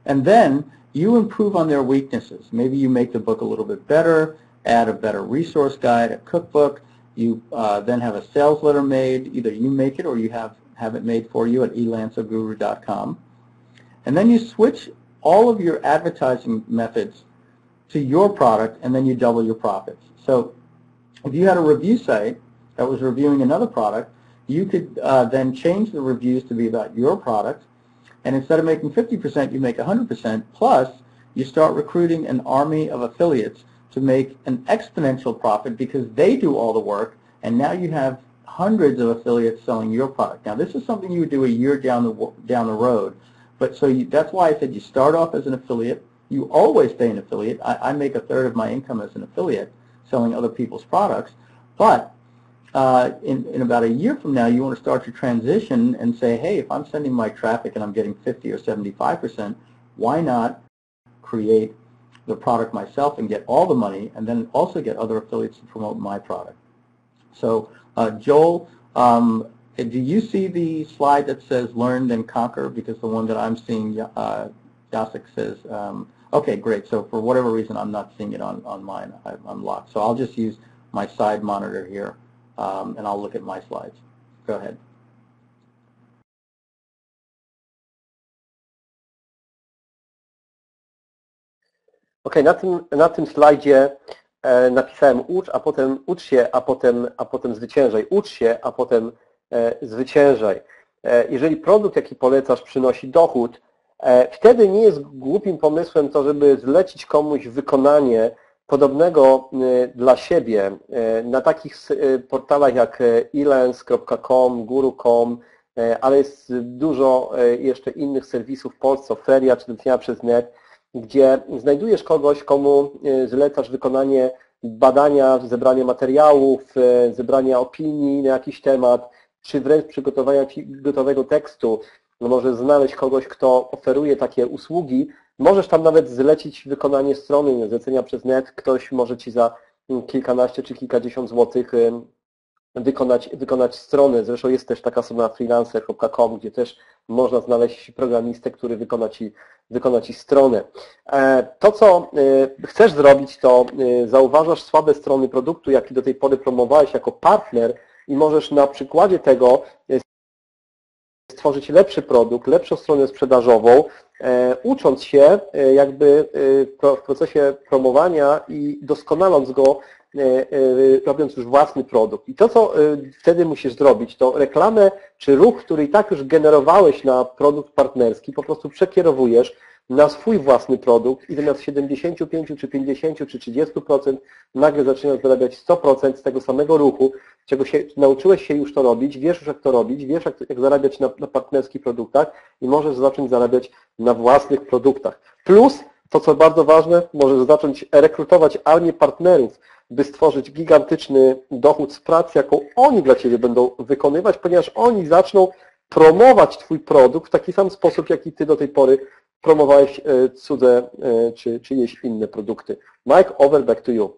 and then you improve on their weaknesses. Maybe you make the book a little bit better, add a better resource guide, a cookbook, you then have a sales letter made, either you make it or you have it made for you at elanceoguru.com, and then you switch all of your advertising methods to your product, and then you double your profits. So if you had a review site that was reviewing another product, you could then change the reviews to be about your product, and instead of making 50%, you make 100%, plus you start recruiting an army of affiliates to make an exponential profit because they do all the work, and now you have hundreds of affiliates selling your product. Now this is something you would do a year down the road, but that's why I said you start off as an affiliate, you always stay an affiliate. I make a third of my income as an affiliate selling other people's products, but in about a year from now, you want to start your transition and say, hey, if I'm sending my traffic and I'm getting 50 or 75%, why not create the product myself and get all the money, and then also get other affiliates to promote my product? So, Joel, do you see the slide that says learn, then conquer? Because the one that I'm seeing, Jacek says, okay, great. So for whatever reason, I'm not seeing it on mine. I'm locked. So I'll just use my side monitor here. And I'll look at my slides. Go ahead. Okay, na tym slajdzie napisałem ucz, a potem ucz się, a potem zwyciężaj. Ucz się, a potem zwyciężaj. Jeżeli produkt, jaki polecasz, przynosi dochód, wtedy nie jest głupim pomysłem to, żeby zlecić komuś wykonanie podobnego dla siebie na takich portalach jak elance.com, guru.com, ale jest dużo jeszcze innych serwisów w Polsce, Feria czy Dnia przez Net, gdzie znajdujesz kogoś, komu zlecasz wykonanie badania, zebrania materiałów, zebrania opinii na jakiś temat, czy wręcz przygotowania gotowego tekstu. No możesz znaleźć kogoś, kto oferuje takie usługi. Możesz tam nawet zlecić wykonanie strony, zlecenia przez net. Ktoś może Ci za kilkanaście czy kilkadziesiąt złotych wykonać stronę. Zresztą jest też taka strona freelancer.com, gdzie też można znaleźć programistę, który wykona Ci stronę. To, co chcesz zrobić, to zauważasz słabe strony produktu, jaki do tej pory promowałeś jako partner i możesz na przykładzie tego stworzyć lepszy produkt, lepszą stronę sprzedażową, ucząc się jakby w procesie promowania i doskonaląc go, robiąc już własny produkt. I to, co wtedy musisz zrobić, to reklamę czy ruch, który i tak już generowałeś na produkt partnerski, po prostu przekierowujesz na swój własny produkt i zamiast 75 czy 50 czy 30% nagle zaczynasz zarabiać 100% z tego samego ruchu, czego nauczyłeś się już to robić, wiesz już jak to robić, wiesz jak zarabiać na partnerskich produktach i możesz zacząć zarabiać na własnych produktach. Plus, to co bardzo ważne, możesz zacząć rekrutować armię partnerów, by stworzyć gigantyczny dochód z pracy, jaką oni dla Ciebie będą wykonywać, ponieważ oni zaczną promować Twój produkt w taki sam sposób, jaki Ty do tej pory promowałeś cudze czy czyjeś inne produkty. Mike, over, back to you.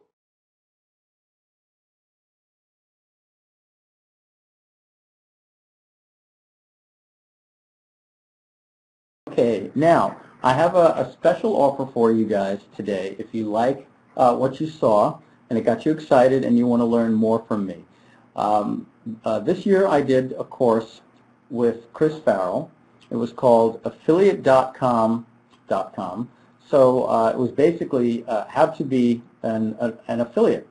Okay, now I have a special offer for you guys today. If you like what you saw and it got you excited and you want to learn more from me. This year I did a course with Chris Farrell. It was called affiliate.com. So it was basically how to be an affiliate.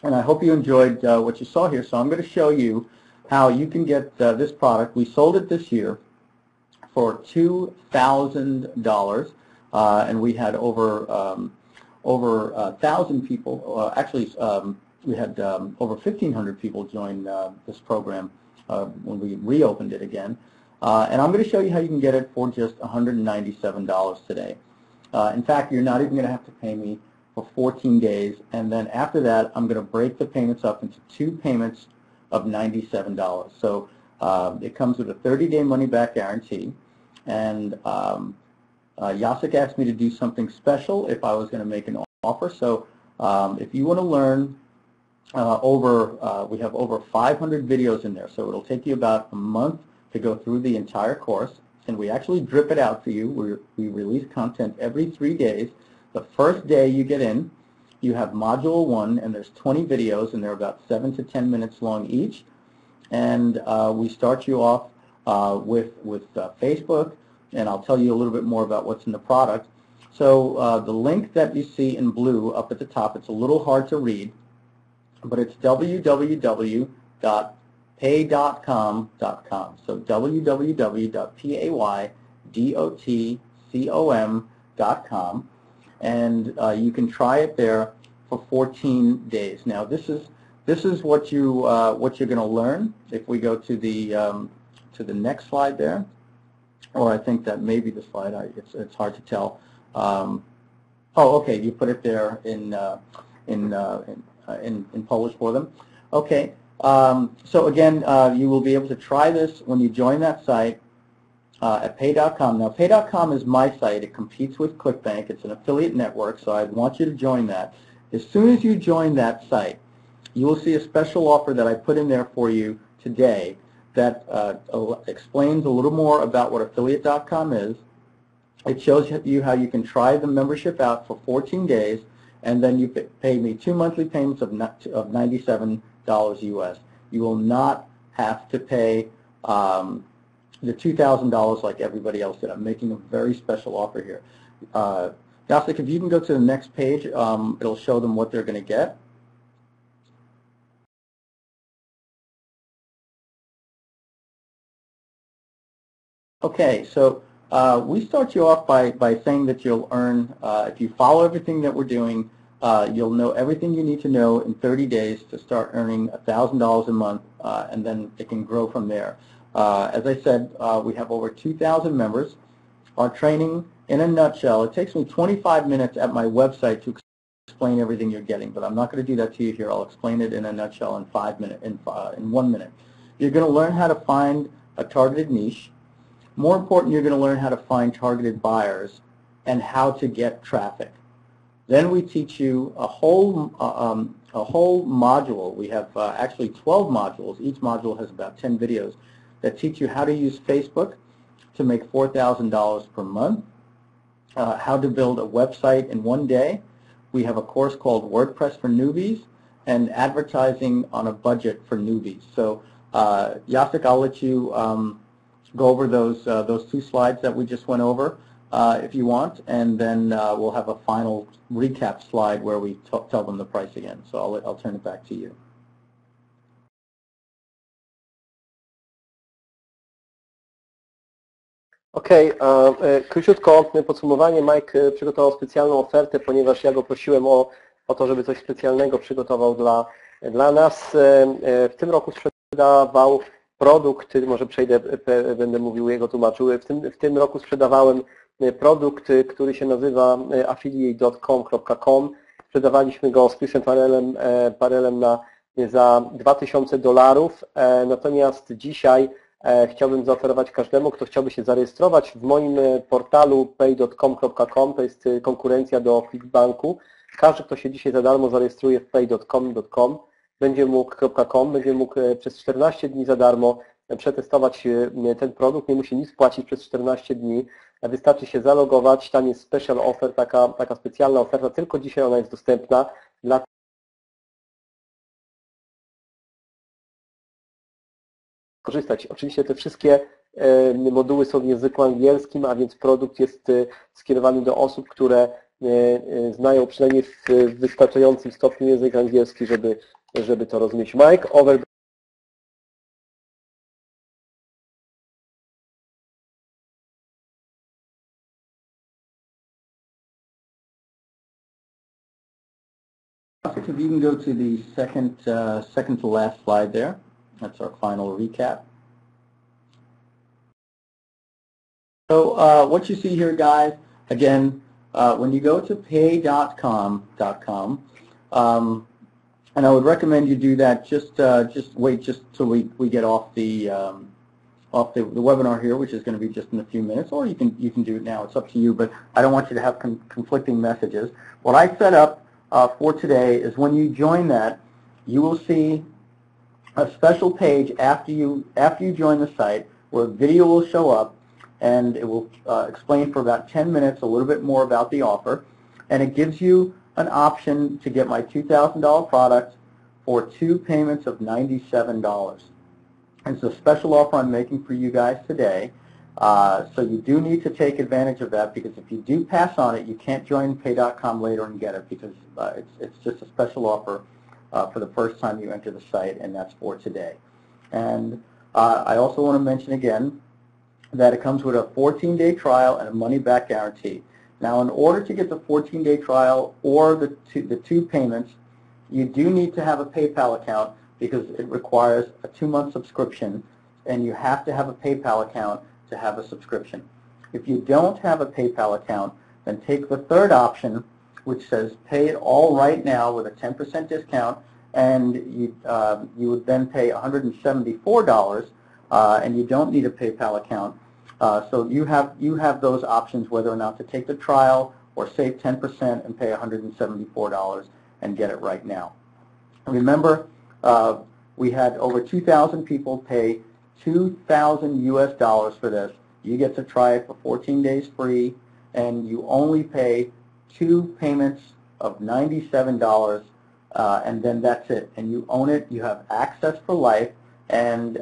And I hope you enjoyed what you saw here. So I'm going to show you how you can get this product. We sold it this year for $2,000, and we had over 1,000 people. We had over 1,500 people join this program when we reopened it again. And I'm going to show you how you can get it for just $197 today. In fact, you're not even going to have to pay me for 14 days, and then after that, I'm going to break the payments up into 2 payments of $97. So it comes with a 30-day money-back guarantee, and Jacek asked me to do something special if I was going to make an offer. So if you want to learn we have over 500 videos in there, so it'll take you about a month to go through the entire course, and we actually drip it out for you. We release content every 3 days. The first day you get in, you have Module 1, and there's 20 videos, and they're about 7 to 10 minutes long each. And we start you off with Facebook, and I'll tell you a little bit more about what's in the product. So the link that you see in blue up at the top, it's a little hard to read, but it's www.pay.com.com. So www.paydotcom.com, and you can try it there for 14 days. Now this is what you're going to learn. If we go to the next slide there, or I think that may be the slide. It's hard to tell. Oh, okay, you put it there in Polish for them. Okay. So again, you will be able to try this when you join that site at pay.com. Now, pay.com is my site. It competes with ClickBank. It's an affiliate network, so I want you to join that. As soon as you join that site, you will see a special offer that I put in there for you today that explains a little more about what affiliate.com is. It shows you how you can try the membership out for 14 days, and then you pay me 2 monthly payments of $97 US. You will not have to pay the $2,000 like everybody else did. I'm making a very special offer here. Jacek, if you can go to the next page, it'll show them what they're going to get. Okay, so we start you off by saying that you'll earn, if you follow everything that we're doing, you'll know everything you need to know in 30 days to start earning $1,000 a month, and then it can grow from there. As I said, we have over 2,000 members. Our training, in a nutshell, it takes me 25 minutes at my website to explain explain everything you're getting, but I'm not going to do that to you here. I'll explain it in a nutshell in 1 minute. You're going to learn how to find a targeted niche. More important, you're going to learn how to find targeted buyers and how to get traffic. Then we teach you a whole module. We have actually 12 modules. Each module has about 10 videos that teach you how to use Facebook to make $4,000 per month, how to build a website in 1 day. We have a course called WordPress for Newbies and advertising on a budget for newbies. So Jacek, I'll let you go over those 2 slides that we just went over if you want, and then we'll have a final recap slide where we tell them the price again. So I'll turn it back to you. Okej, króciutko podsumowanie. Mike przygotował specjalną ofertę, ponieważ ja go prosiłem o to, żeby coś specjalnego przygotował dla nas. W tym roku sprzedawał produkt, może przejdę, będę mówił, jego tłumaczył. W tym roku sprzedawałem produkt, który się nazywa affiliate.com. Sprzedawaliśmy go z Chrisem Farrellem za $2000. Natomiast dzisiaj chciałbym zaoferować każdemu, kto chciałby się zarejestrować w moim portalu pay.com.com, to jest konkurencja do Clickbanku. Każdy, kto się dzisiaj za darmo zarejestruje w pay.com.com, będzie mógł przez 14 dni za darmo przetestować ten produkt, nie musi nic płacić przez 14 dni, wystarczy się zalogować, tam jest special offer, taka specjalna oferta, tylko dzisiaj ona jest dostępna dla korzystać. Oczywiście te wszystkie moduły są w języku angielskim, a więc produkt jest skierowany do osób, które znają przynajmniej w wystarczającym stopniu język angielski, żeby to rozumieć. Mike, over. If you can go to the second to last slide there. That's our final recap. So what you see here, guys, again, when you go to pay.com, and I would recommend you do that. Just wait till we get off the webinar here, which is going to be just in a few minutes, or you can do it now. It's up to you, but I don't want you to have conflicting messages. What I set up for today is when you join that, you will see a special page after you join the site where a video will show up, and it will explain for about 10 minutes a little bit more about the offer, and it gives you an option to get my $2,000 product for 2 payments of $97. And it's a special offer I'm making for you guys today. So you do need to take advantage of that, because if you do pass on it, you can't join pay.com later and get it, because it's just a special offer for the first time you enter the site, and that's for today. And I also want to mention again that it comes with a 14-day trial and a money-back guarantee. Now, in order to get the 14-day trial or the two payments, you do need to have a PayPal account, because it requires a 2-month subscription, and you have to have a PayPal account to have a subscription. If you don't have a PayPal account, then take the third option, which says pay it all right now with a 10% discount, and you would then pay $174, and you don't need a PayPal account. So you have those options, whether or not to take the trial or save 10% and pay $174 and get it right now. Remember, we had over 2,000 people pay $2,000 US for this. You get to try it for 14 days free, and you only pay 2 payments of $97, and then that's it. And you own it. You have access for life, and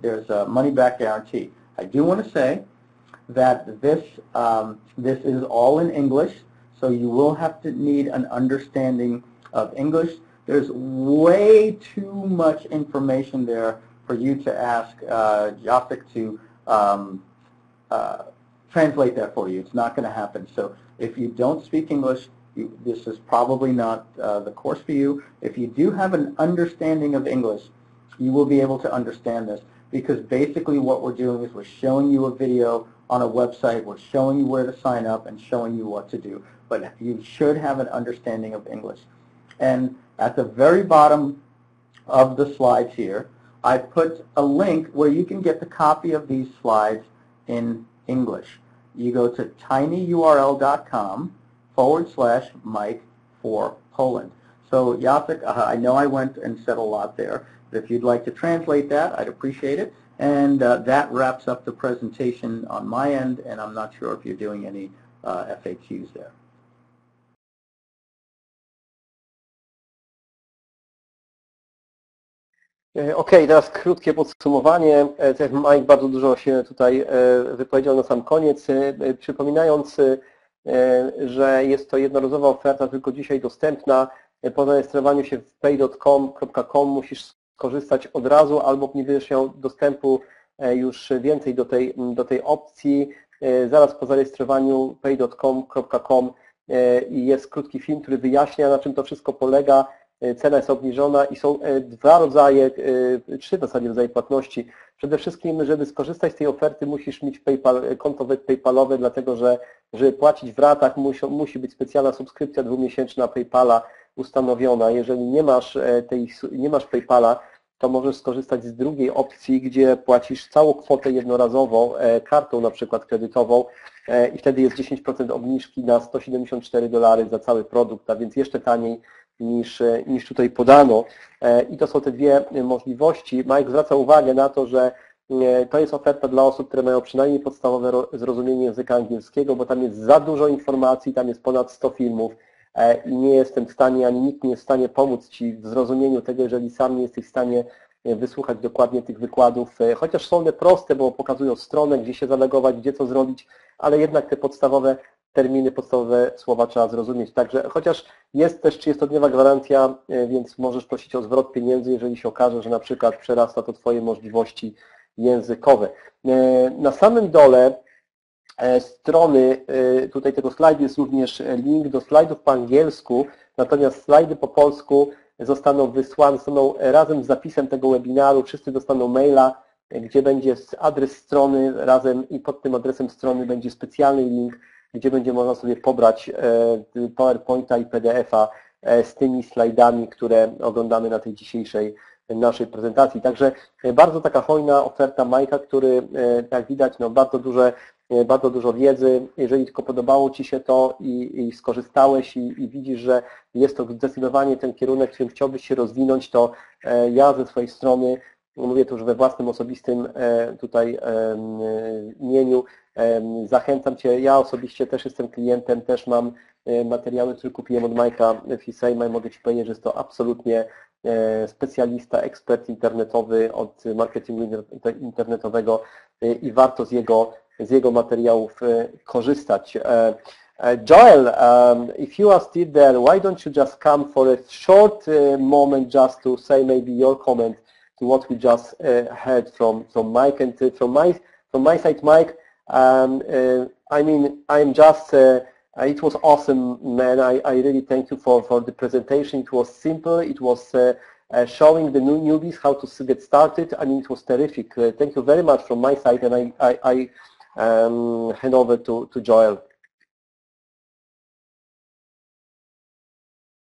there's a money-back guarantee. I do want to say that this is all in English, so you will have to need an understanding of English. There's way too much information there for you to ask Jacek to translate that for you. It's not going to happen. So if you don't speak English, this is probably not the course for you. If you do have an understanding of English, you will be able to understand this, because basically what we're doing is we're showing you a video on a website. We're showing you where to sign up and showing you what to do. But you should have an understanding of English. And at the very bottom of the slides here, I put a link where you can get the copy of these slides in English. You go to tinyurl.com/Mike for Poland. So Jacek, I know I went and said a lot there. If you'd like to translate that, I'd appreciate it. And that wraps up the presentation on my end, and I'm not sure if you're doing any FAQs there. Okej, teraz krótkie podsumowanie. Mike bardzo dużo się tutaj wypowiedział na sam koniec, przypominając, że jest to jednorazowa oferta, tylko dzisiaj dostępna. Po zarejestrowaniu się w pay.com musisz skorzystać od razu, albo nie będziesz miał dostępu już więcej do tej opcji. Zaraz po zarejestrowaniu pay.com jest krótki film, który wyjaśnia, na czym to wszystko polega. Cena jest obniżona i są trzy w zasadzie rodzaje płatności. Przede wszystkim, żeby skorzystać z tej oferty, musisz mieć konto PayPalowe, dlatego że żeby płacić w ratach, musi być specjalna subskrypcja 2-miesięczna PayPala ustanowiona. Jeżeli nie masz PayPala, to możesz skorzystać z drugiej opcji, gdzie płacisz całą kwotę jednorazowo kartą na przykład kredytową i wtedy jest 10% obniżki na $174 za cały produkt, a więc jeszcze taniej niż tutaj podano. I to są te dwie możliwości. Mike zwraca uwagę na to, że to jest oferta dla osób, które mają przynajmniej podstawowe zrozumienie języka angielskiego, bo tam jest za dużo informacji, tam jest ponad 100 filmów i nie jestem w stanie, ani nikt nie jest w stanie pomóc Ci w zrozumieniu tego, jeżeli sam nie jesteś w stanie wysłuchać dokładnie tych wykładów, chociaż są one proste, bo pokazują stronę, gdzie się zalogować, gdzie co zrobić, ale jednak te podstawowe terminy, podstawowe słowa trzeba zrozumieć. Także chociaż jest też 30-dniowa gwarancja, więc możesz prosić o zwrot pieniędzy, jeżeli się okaże, że na przykład przerasta to Twoje możliwości językowe. Na samym dole strony, tutaj tego slajdu jest również link do slajdów po angielsku, natomiast slajdy po polsku zostaną wysłane, zostaną razem z zapisem tego webinaru, wszyscy dostaną maila, gdzie będzie adres strony razem i pod tym adresem strony będzie specjalny link, gdzie będzie można sobie pobrać PowerPointa i PDF-a z tymi slajdami, które oglądamy na tej dzisiejszej naszej prezentacji. Także bardzo taka hojna oferta Majka, który, jak widać, no bardzo dużo wiedzy. Jeżeli tylko podobało Ci się to i skorzystałeś i widzisz, że jest to zdecydowanie ten kierunek, którym chciałbyś się rozwinąć, to ja ze swojej strony, mówię to już we własnym osobistym tutaj imieniu, zachęcam Cię, ja osobiście też jestem klientem, też mam materiały, które kupiłem od Mike'a Filsaime, mogę Ci powiedzieć, że jest to absolutnie specjalista, ekspert internetowy od marketingu internetowego i warto z jego materiałów korzystać. Joel, if you are still there, why don't you just come for a short moment just to say maybe your comment to what we just heard from Mike, and from my side, Mike, I mean, I'm just it was awesome, man. I really thank you for the presentation. It was simple. It was showing the newbies how to get started. I mean, it was terrific. Thank you very much from my side, and I hand over to Joel.